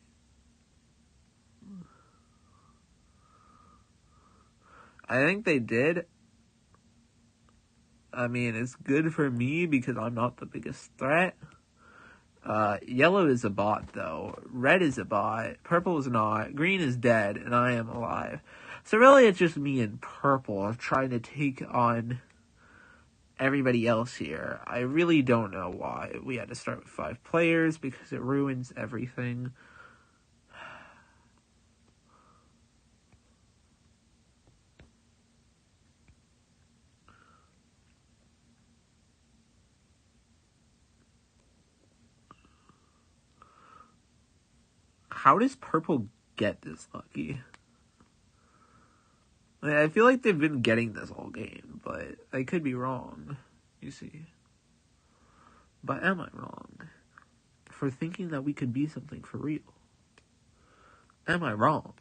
I think they did. I mean, it's good for me because I'm not the biggest threat. Yellow is a bot, though. Red is a bot. Purple is not. Green is dead, and I am alive. So really, it's just me and purple trying to take on everybody else here. I really don't know why we had to start with 5 players, because it ruins everything. How does purple get this lucky? Like, I feel like they've been getting this all game, but I could be wrong, you see. But am I wrong for thinking that we could be something for real? Am I wrong?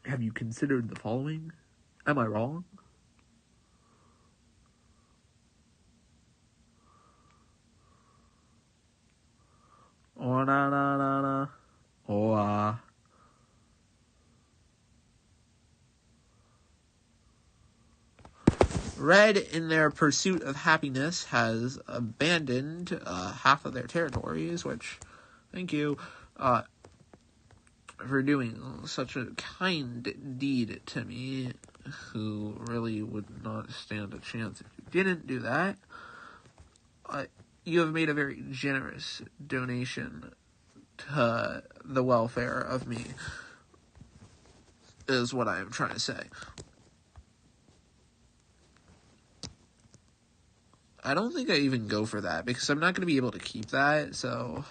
Have you considered the following? Am I wrong? Oh, na na na na. Oh, Red, in their pursuit of happiness, has abandoned half of their territories, which, thank you for doing such a kind deed to me, who really would not stand a chance if you didn't do that. You have made a very generous donation to the welfare of me, is what I am trying to say. I don't think I even go for that, because I'm not going to be able to keep that, so...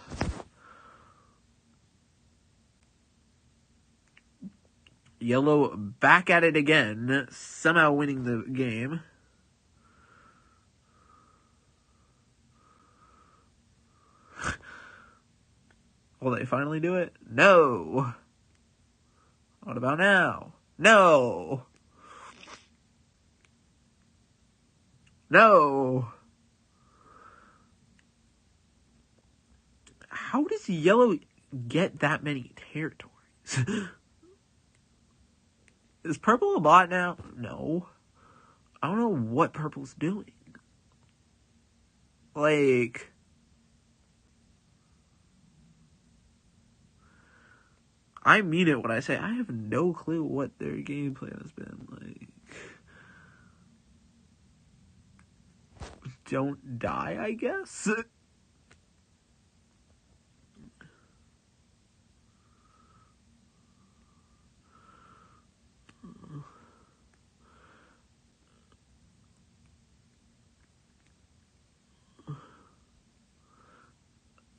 Yellow back at it again, somehow winning the game. Will they finally do it? No! What about now? No! No! How does yellow get that many territories? Is purple a bot now? No. I don't know what purple's doing. Like... I mean it when I say I have no clue what their game plan has been. Like... Don't die, I guess?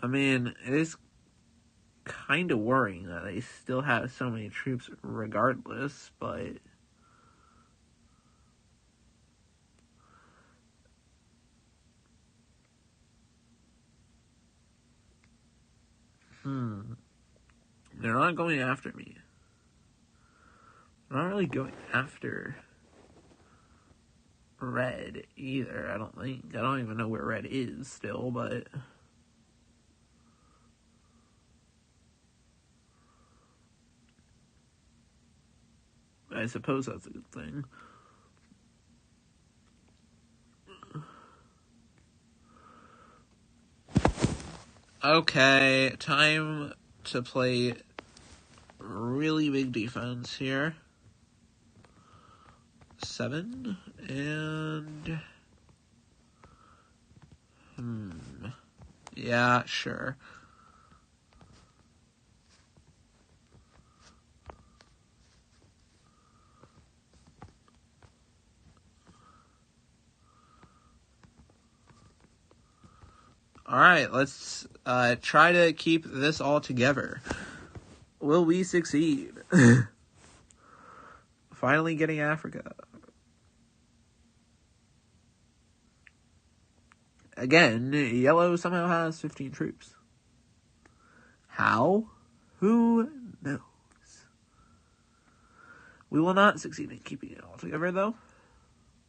I mean, it is kind of worrying that they still have so many troops regardless, but... They're not going after me. They're not really going after red either, I don't think. I don't even know where red is still, but... I suppose that's a good thing. Okay, time to play really big defense here. 7, and... Yeah, sure. Alright, let's try to keep this all together. Will we succeed? Finally getting Africa. Again, yellow somehow has 15 troops. How? Who knows? We will not succeed in keeping it all together, though.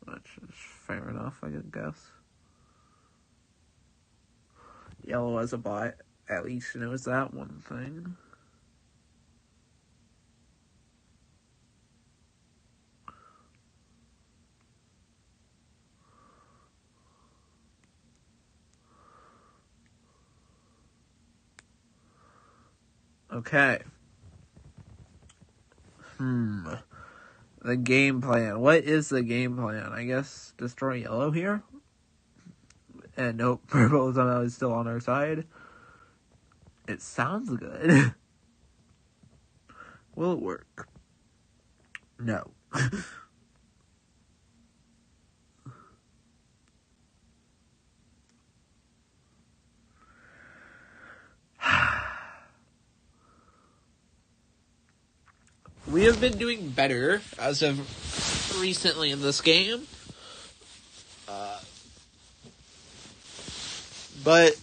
Which is fair enough, I guess. Yellow as a bot at least knows that one thing. Okay. The game plan. What is the game plan? I guess destroy yellow here? And nope, purple somehow is still on our side. It sounds good. Will it work? No. We have been doing better as of recently in this game. But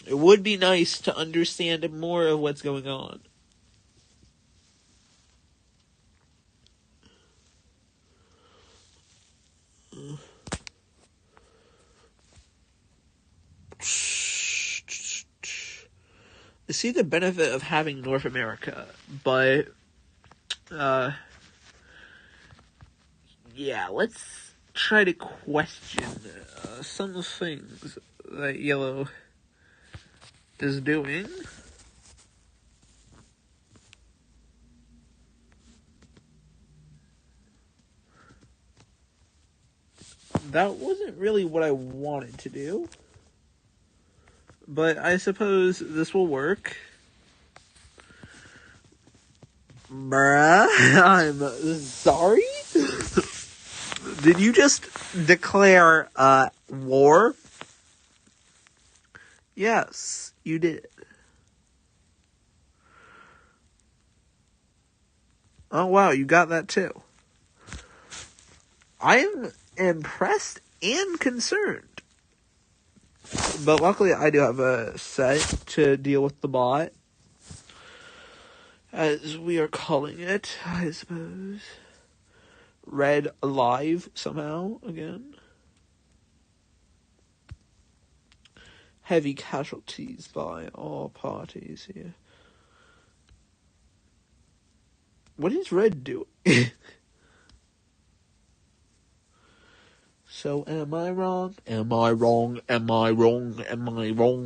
it would be nice to understand more of what's going on. I see the benefit of having North America, but yeah, let's try to question some things that yellow is doing. That wasn't really what I wanted to do, but I suppose this will work. Bruh, I'm sorry? Did you just declare, war? Yes, you did. Oh wow, you got that too. I am impressed and concerned. But luckily I do have a set to deal with the bot. As we are calling it, I suppose. Red alive somehow again. Heavy casualties by all parties here. What is red doing? So am I wrong? Am I wrong? Am I wrong? Am I wrong?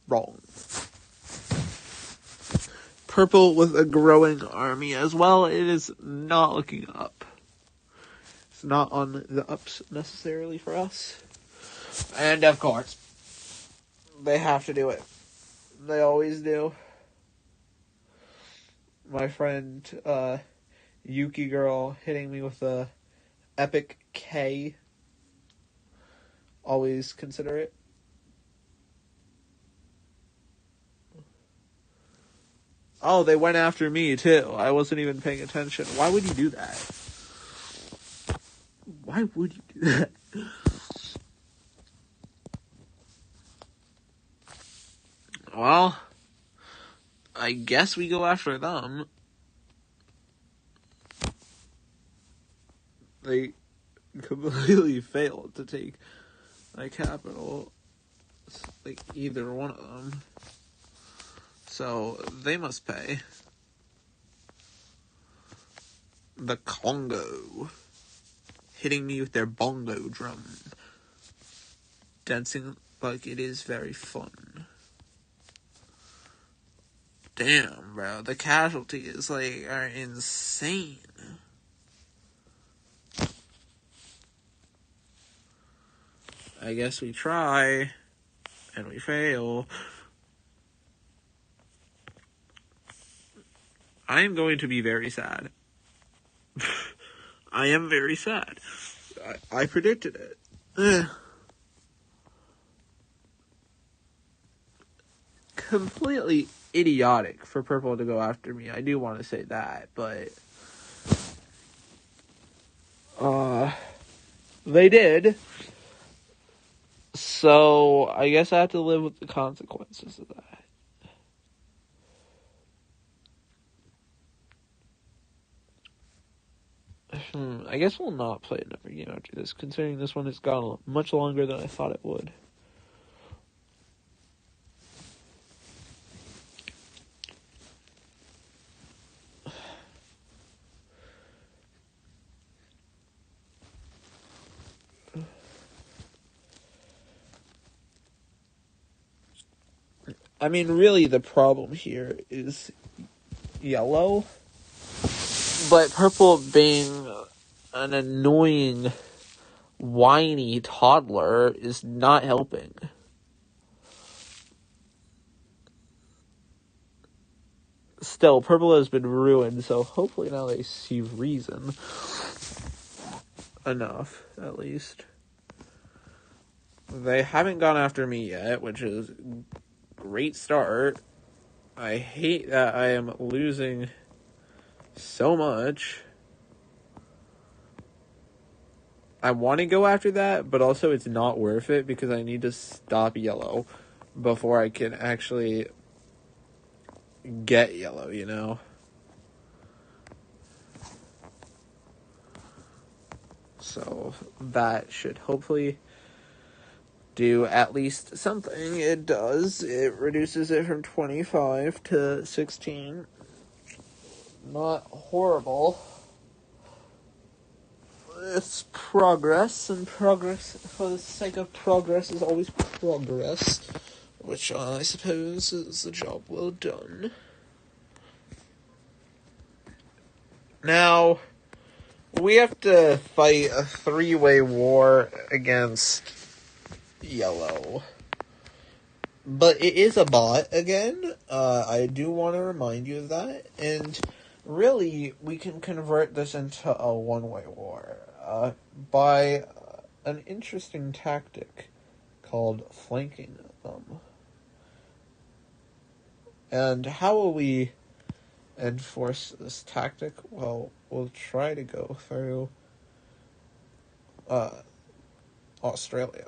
Wrong. Purple with a growing army as well. It is not looking up. It's not on the ups necessarily for us. And of course, they have to do it. They always do. My friend, Yuki girl hitting me with a epic K. Always consider it. Oh, they went after me too. I wasn't even paying attention. Why would you do that? Why would you do that? Well, I guess we go after them. They completely failed to take my capital. Like, either one of them. So, they must pay. The Congo. Hitting me with their bongo drum. Dancing like it is very fun. Damn, bro. The casualties, like, are insane. I guess we try, and we fail. I am going to be very sad. I am very sad. I predicted it. Completely idiotic for Purple to go after me. I do want to say that, but they did. So I guess I have to live with the consequences of that. I guess we'll not play another game after this, considering this one has gone much longer than I thought it would. I mean, really, the problem here is yellow, but purple being an annoying, whiny toddler is not helping. Still, purple has been ruined, so hopefully now they see reason. Enough, at least. They haven't gone after me yet, which is a great start. I hate that I am losing so much. I want to go after that, but also it's not worth it because I need to stop yellow before I can actually get yellow, you know? So that should hopefully do at least something. It does. It reduces it from 25 to 16. not horrible. It's progress, and progress, for the sake of progress, is always progress, which I suppose is a job well done. Now, we have to fight a 3-way war against Yellow. But it is a bot again. I do want to remind you of that. And really, we can convert this into a 1-way war by an interesting tactic called flanking them. And how will we enforce this tactic? Well, we'll try to go through Australia.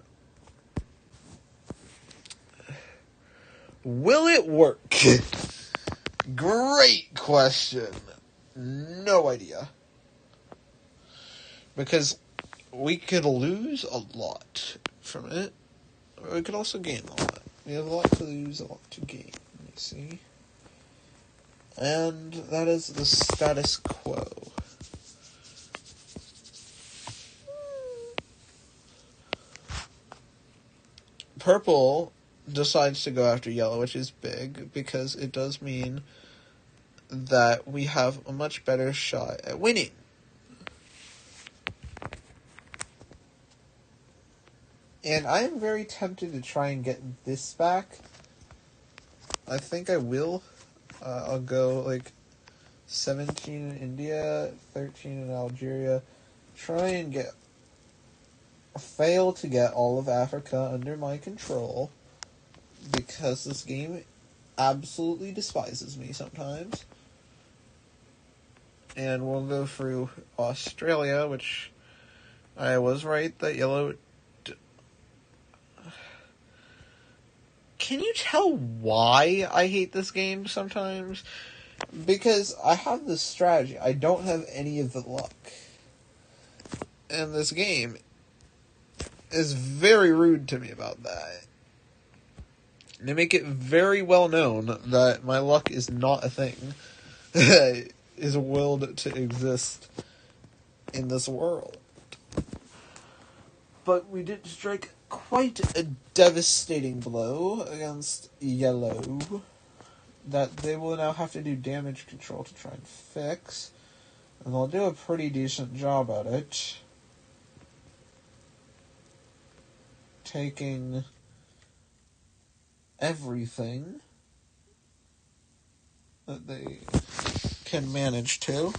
Will it work? Great question. No idea. Because we could lose a lot from it, or we could also gain a lot. We have a lot to lose, a lot to gain, you see. And that is the status quo. Purple decides to go after Yellow, which is big, because it does mean that we have a much better shot at winning. And I am very tempted to try and get this back. I think I will. I'll go 17 in India, 13 in Algeria. Try and fail to get all of Africa under my control, because this game absolutely despises me sometimes. And we'll go through Australia, which I was right that Yellow... Can you tell why I hate this game sometimes? Because I have this strategy. I don't have any of the luck. And this game is very rude to me about that. They make it very well known that my luck is not a thing that is willed to exist in this world. But we did strike quite a devastating blow against Yellow that they will now have to do damage control to try and fix. And they'll do a pretty decent job at it. Taking everything that they can manage to.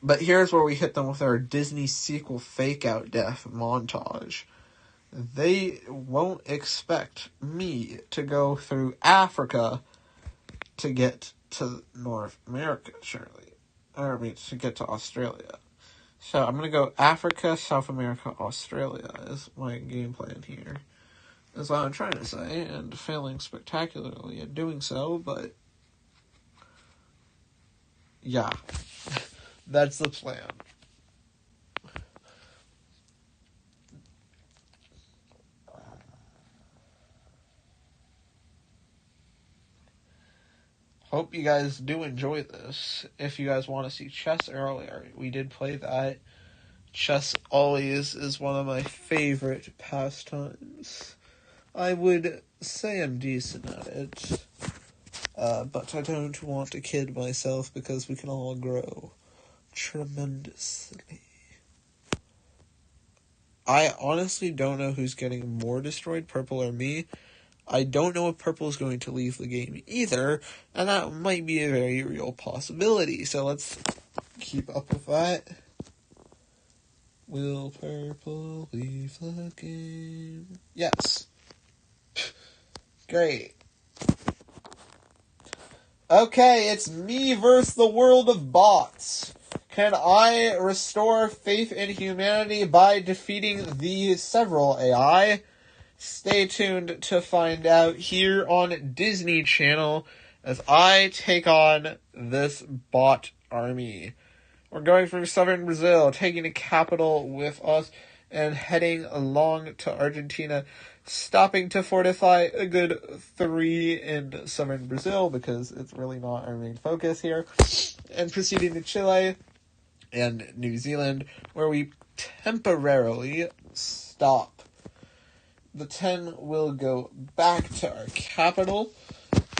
But here's where we hit them with our Disney sequel fake-out death montage. They won't expect me to go through Africa to get to North America, surely. To get to Australia. So I'm going to go Africa, South America, Australia is my game plan here. That's what I'm trying to say, and failing spectacularly at doing so, but yeah. That's the plan. Hope you guys do enjoy this. If you guys want to see chess earlier, we did play that. Chess always is one of my favorite pastimes. I would say I'm decent at it, but I don't want to kid myself because we can all grow tremendously. I honestly don't know who's getting more destroyed, Purple or me. I don't know if Purple is going to leave the game either, and that might be a very real possibility. So let's keep up with that. Will Purple leave the game? Yes. Great. Okay, it's me versus the world of bots. Can I restore faith in humanity by defeating the several AI? Stay tuned to find out here on Disney Channel as I take on this bot army. We're going through southern Brazil, taking the capital with us, and heading along to Argentina stopping to fortify a good 3 in southern Brazil, because it's really not our main focus here, and proceeding to Chile and New Zealand, where we temporarily stop. The 10 will go back to our capital,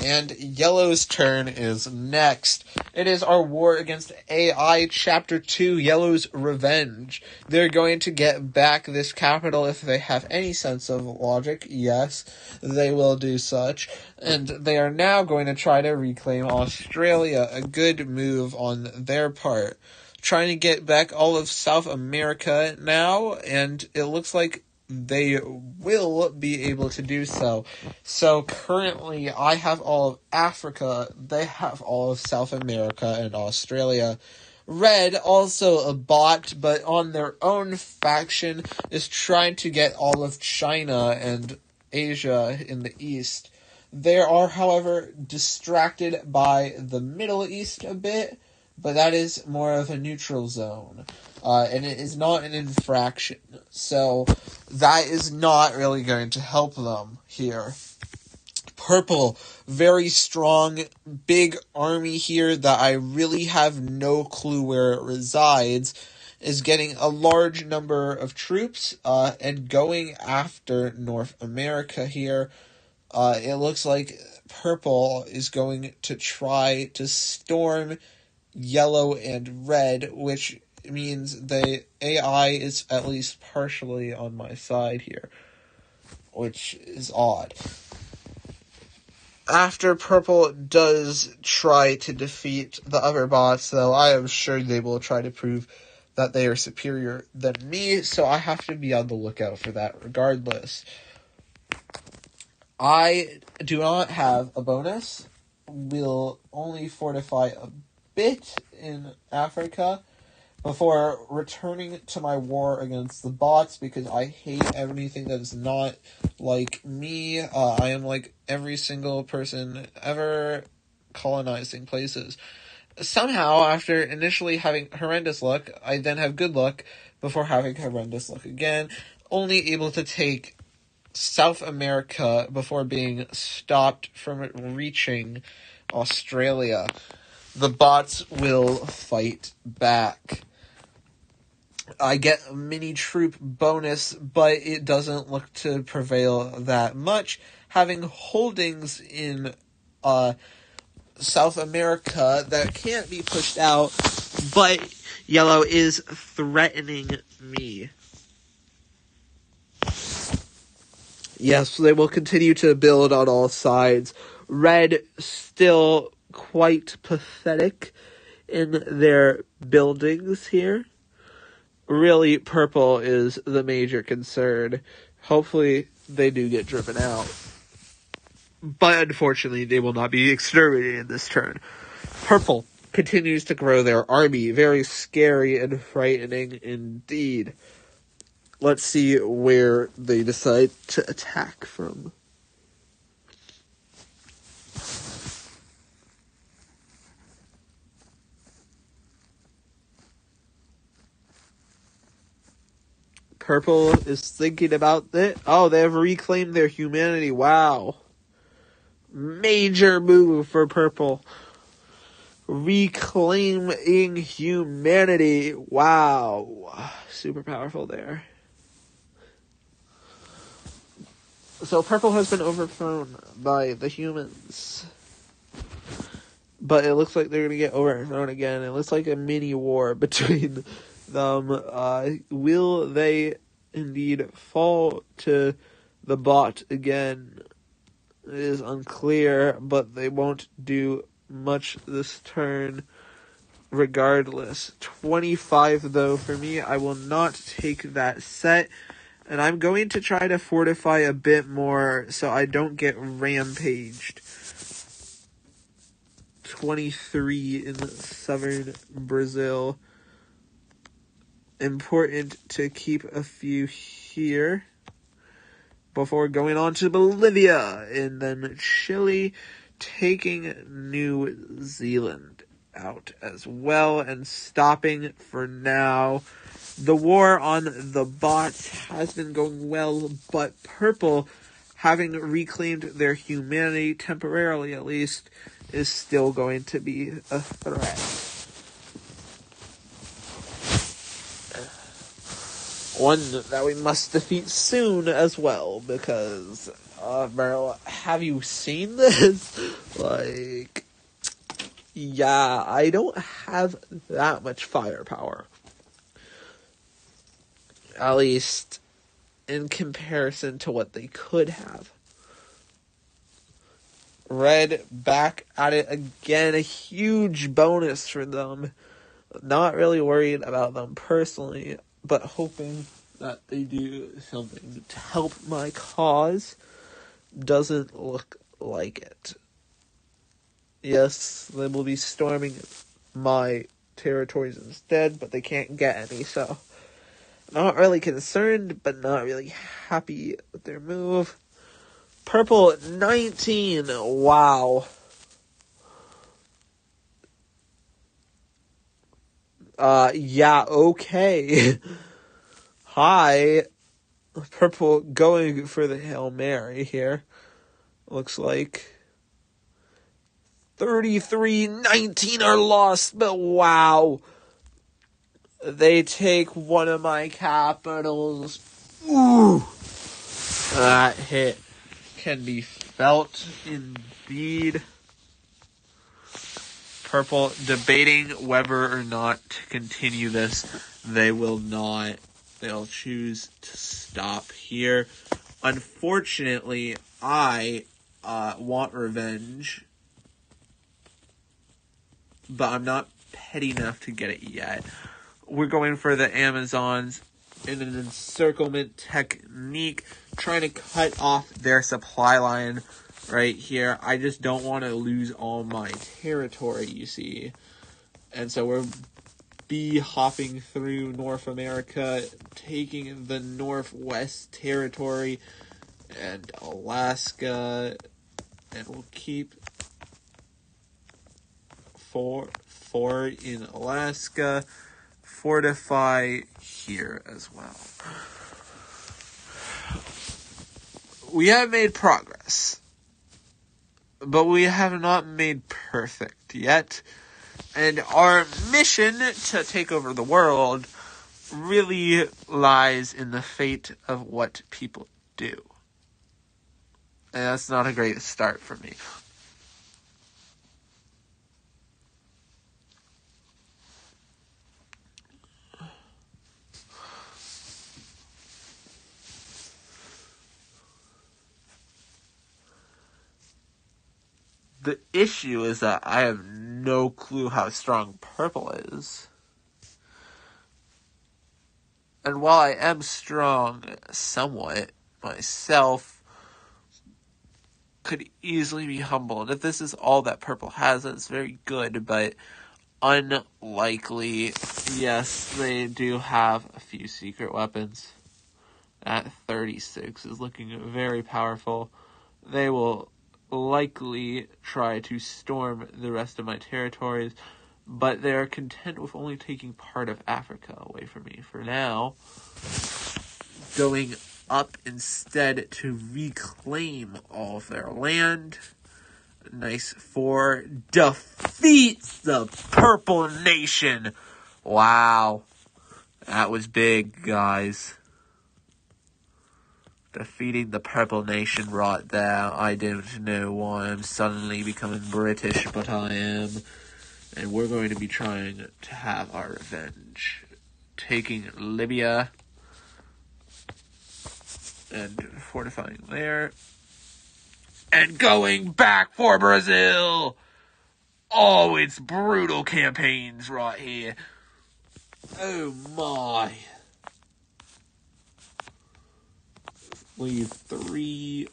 and Yellow's turn is next. It is our war against AI, Chapter 2, Yellow's Revenge. They're going to get back this capital if they have any sense of logic. Yes, they will do such. And they are now going to try to reclaim Australia. A good move on their part. Trying to get back all of South America now, and it looks like they will be able to do so. So currently I have all of Africa, they have all of South America and Australia. Red, also a bot, but on their own faction, is trying to get all of China and Asia in the east. They are, however, distracted by the Middle East a bit, but that is more of a neutral zone. And it is not an infraction. So that is not really going to help them here. Purple, very strong, big army here that I really have no clue where it resides, is getting a large number of troops and going after North America here. It looks like Purple is going to try to storm Yellow and Red, which means the AI is at least partially on my side here, which is odd. After Purple does try to defeat the other bots, though, I am sure they will try to prove that they are superior than me, so I have to be on the lookout for that regardless. I do not have a bonus. We'll only fortify a bit in Africa before returning to my war against the bots, because I hate everything that is not like me. I am like every single person ever colonizing places. Somehow, after initially having horrendous luck, I then have good luck before having horrendous luck again, only able to take South America before being stopped from reaching Australia. The bots will fight back. I get a mini troop bonus, but it doesn't look to prevail that much. Having holdings in South America that can't be pushed out, but Yellow is threatening me. Yes, they will continue to build on all sides. Red still quite pathetic in their buildings here. Really, Purple is the major concern. Hopefully, they do get driven out. But unfortunately, they will not be exterminated this turn. Purple continues to grow their army. Very scary and frightening indeed. Let's see where they decide to attack from. Purple is thinking about it. Oh, they have reclaimed their humanity. Wow. Major move for Purple. Reclaiming humanity. Wow. Super powerful there. So Purple has been overthrown by the humans. But it looks like they're going to get overthrown again. It looks like a mini war between them. Will they indeed fall to the bot again? It is unclear, but they won't do much this turn regardless. 25 though for me. I will not take that set. And I'm going to try to fortify a bit more so I don't get rampaged. 23 in southern Brazil. Important to keep a few here before going on to Bolivia, and then Chile, taking New Zealand out as well, and stopping for now The war on the bot has been going well, but purple, having reclaimed their humanity temporarily at least, is still going to be a threat. One that we must defeat soon as well, because, bro, have you seen this? Like, yeah, I don't have that much firepower. At least in comparison to what they could have. Red back at it again, a huge bonus for them. Not really worried about them personally, but hoping that they do something to help my cause. Doesn't look like it. Yes, they will be storming my territories instead, but they can't get any, so not really concerned, but not really happy with their move. Purple 19, wow. Yeah, okay. Hi. Purple going for the Hail Mary here. Looks like 33-19 are lost, but wow. They take one of my capitals. Ooh. That hit can be felt indeed. Purple debating whether or not to continue this. They will not. They'll choose to stop here. Unfortunately, I want revenge, but I'm not petty enough to get it yet. We're going for the Amazons in an encirclement technique, trying to cut off their supply line right here. I just don't want to lose all my territory, you see. And so we're hopping through North America, taking the Northwest Territory and Alaska, and we'll keep four in Alaska, fortify here as well. We have made progress, but we have not made perfect yet. And our mission to take over the world really lies in the fate of what people do. And that's not a great start for me. The issue is that I have no clue how strong purple is. And while I am strong somewhat myself, could easily be humbled. If this is all that purple has, that's very good, but unlikely. Yes, they do have a few secret weapons. At 36 is looking very powerful. They will likely try to storm the rest of my territories, but they are content with only taking part of Africa away from me for now. Going up instead to reclaim all of their land. Nice 4. Defeats the Purple Nation. Wow. That was big, guys. Defeating the Purple Nation right there. I don't know why I'm suddenly becoming British, but I am. And we're going to be trying to have our revenge. Taking Libya. And fortifying there. And going back for Brazil! Oh, it's brutal campaigns right here. Oh my. Leave 3.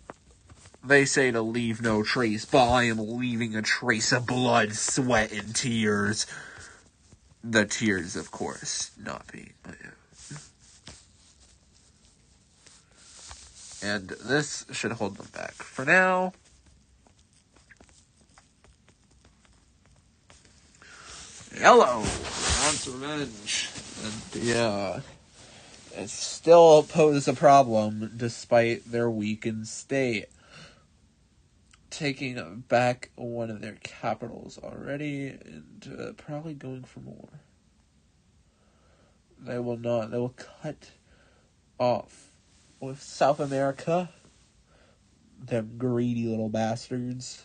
They say to leave no trace, but I am leaving a trace of blood, sweat, and tears. The tears, of course, not being my own. And this should hold them back. For now, yellow wants revenge. And yeah. still pose a problem despite their weakened state. Taking back one of their capitals already, and probably going for more. They will not. They will cut off with South America. Them greedy little bastards.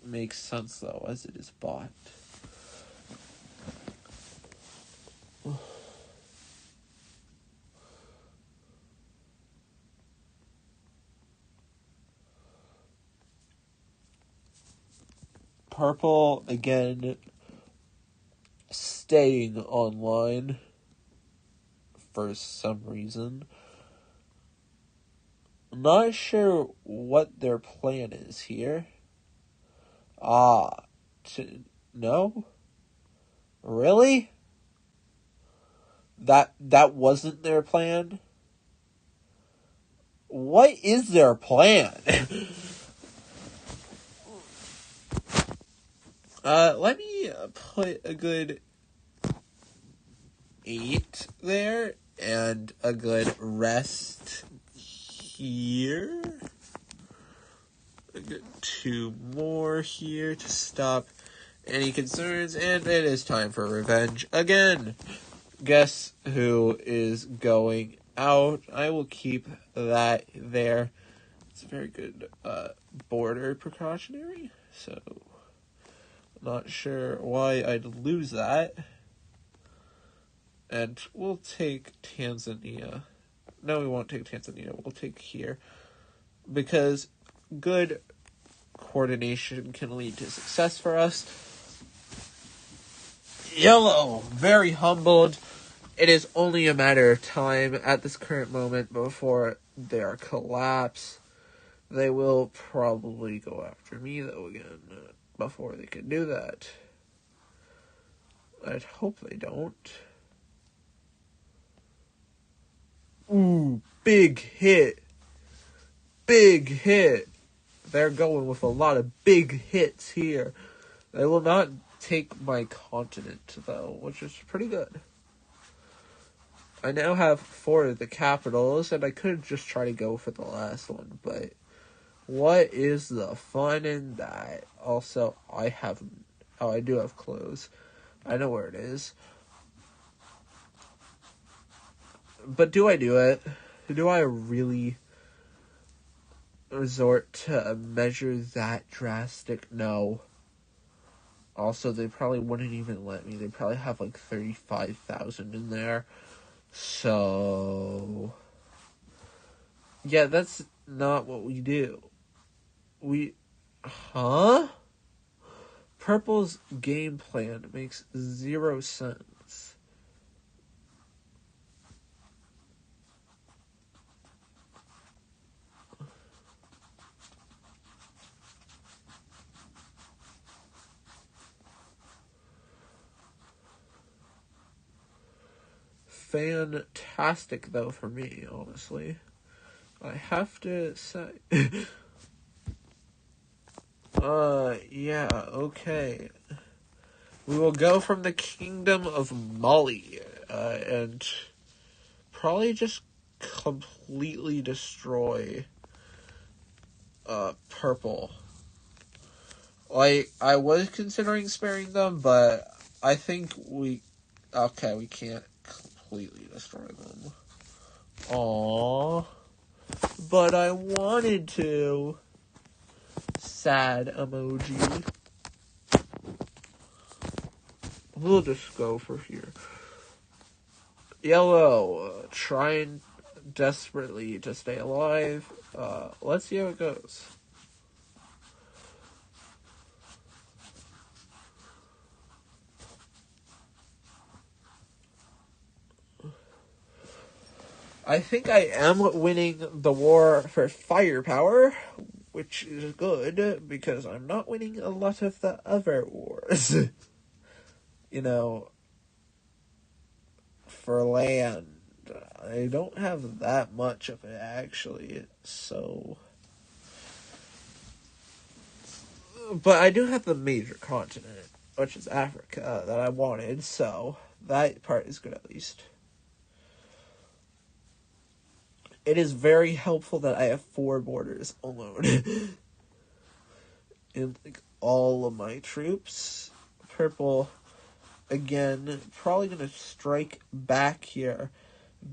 Makes sense, though, as it is bought. Purple, again, staying online for some reason. I'm not sure what their plan is here. No? Really? That wasn't their plan? What is their plan? Let me put a good 8 there, and a good rest here. A good 2 more here to stop any concerns, and it is time for revenge again. Guess who is going out? I will keep that there. It's a very good border precautionary, so not sure why I'd lose that. And we'll take Tanzania. No, we won't take Tanzania. We'll take here. Because good coordination can lead to success for us. Yellow, very humbled. It is only a matter of time at this current moment before their collapse. They will probably go after me, though, again, before they can do that. I'd hope they don't. Ooh, big hit. Big hit. They're going with a lot of big hits here. They will not take my continent, though, which is pretty good. I now have 4 of the capitals, and I could just try to go for the last one, but what is the fun in that? Also, I do have clothes. I know where it is. But do I do it? Do I really resort to a measure that drastic? No. Also, they probably wouldn't even let me. They probably have like 35,000 in there. So, yeah, that's not what we do. Purple's game plan makes 0 sense. Fantastic, though, for me, honestly. I have to say. Yeah, okay. We will go from the Kingdom of Mali, and probably just completely destroy, Purple. Like, I was considering sparing them, but I think we can't completely destroy them. Aww. But I wanted to. Sad emoji. We'll just go for here. Yellow, trying desperately to stay alive. Let's see how it goes. I think I am winning the war for firepower, which is good, because I'm not winning a lot of the other wars. You know, for land, I don't have that much of it, actually, so. But I do have the major continent, which is Africa, that I wanted, so that part is good at least. It is very helpful that I have 4 borders alone. And like all of my troops. Purple, again, probably going to strike back here.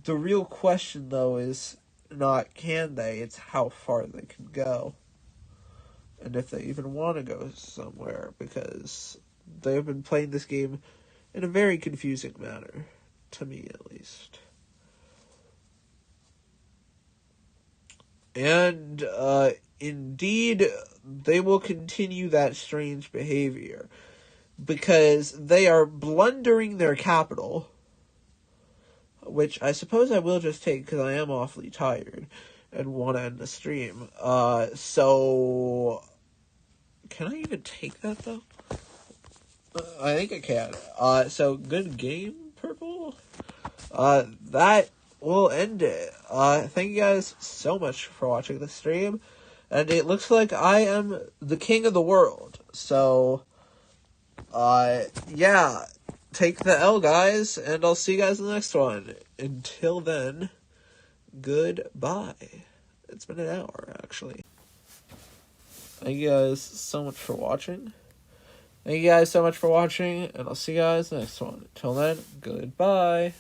The real question, though, is not can they, it's how far they can go. And if they even want to go somewhere, because they've been playing this game in a very confusing manner, to me at least. And indeed, they will continue that strange behavior, because they are blundering their capital, which I suppose I will just take because I am awfully tired and want to end the stream. So can I even take that, though? I think I can. So good game, Purple. That will end it. Thank you guys so much for watching the stream. And it looks like I am the king of the world. So, yeah. Take the L, guys, and I'll see you guys in the next one. Until then, goodbye. It's been an hour, actually. Thank you guys so much for watching. And I'll see you guys next one. Until then, goodbye.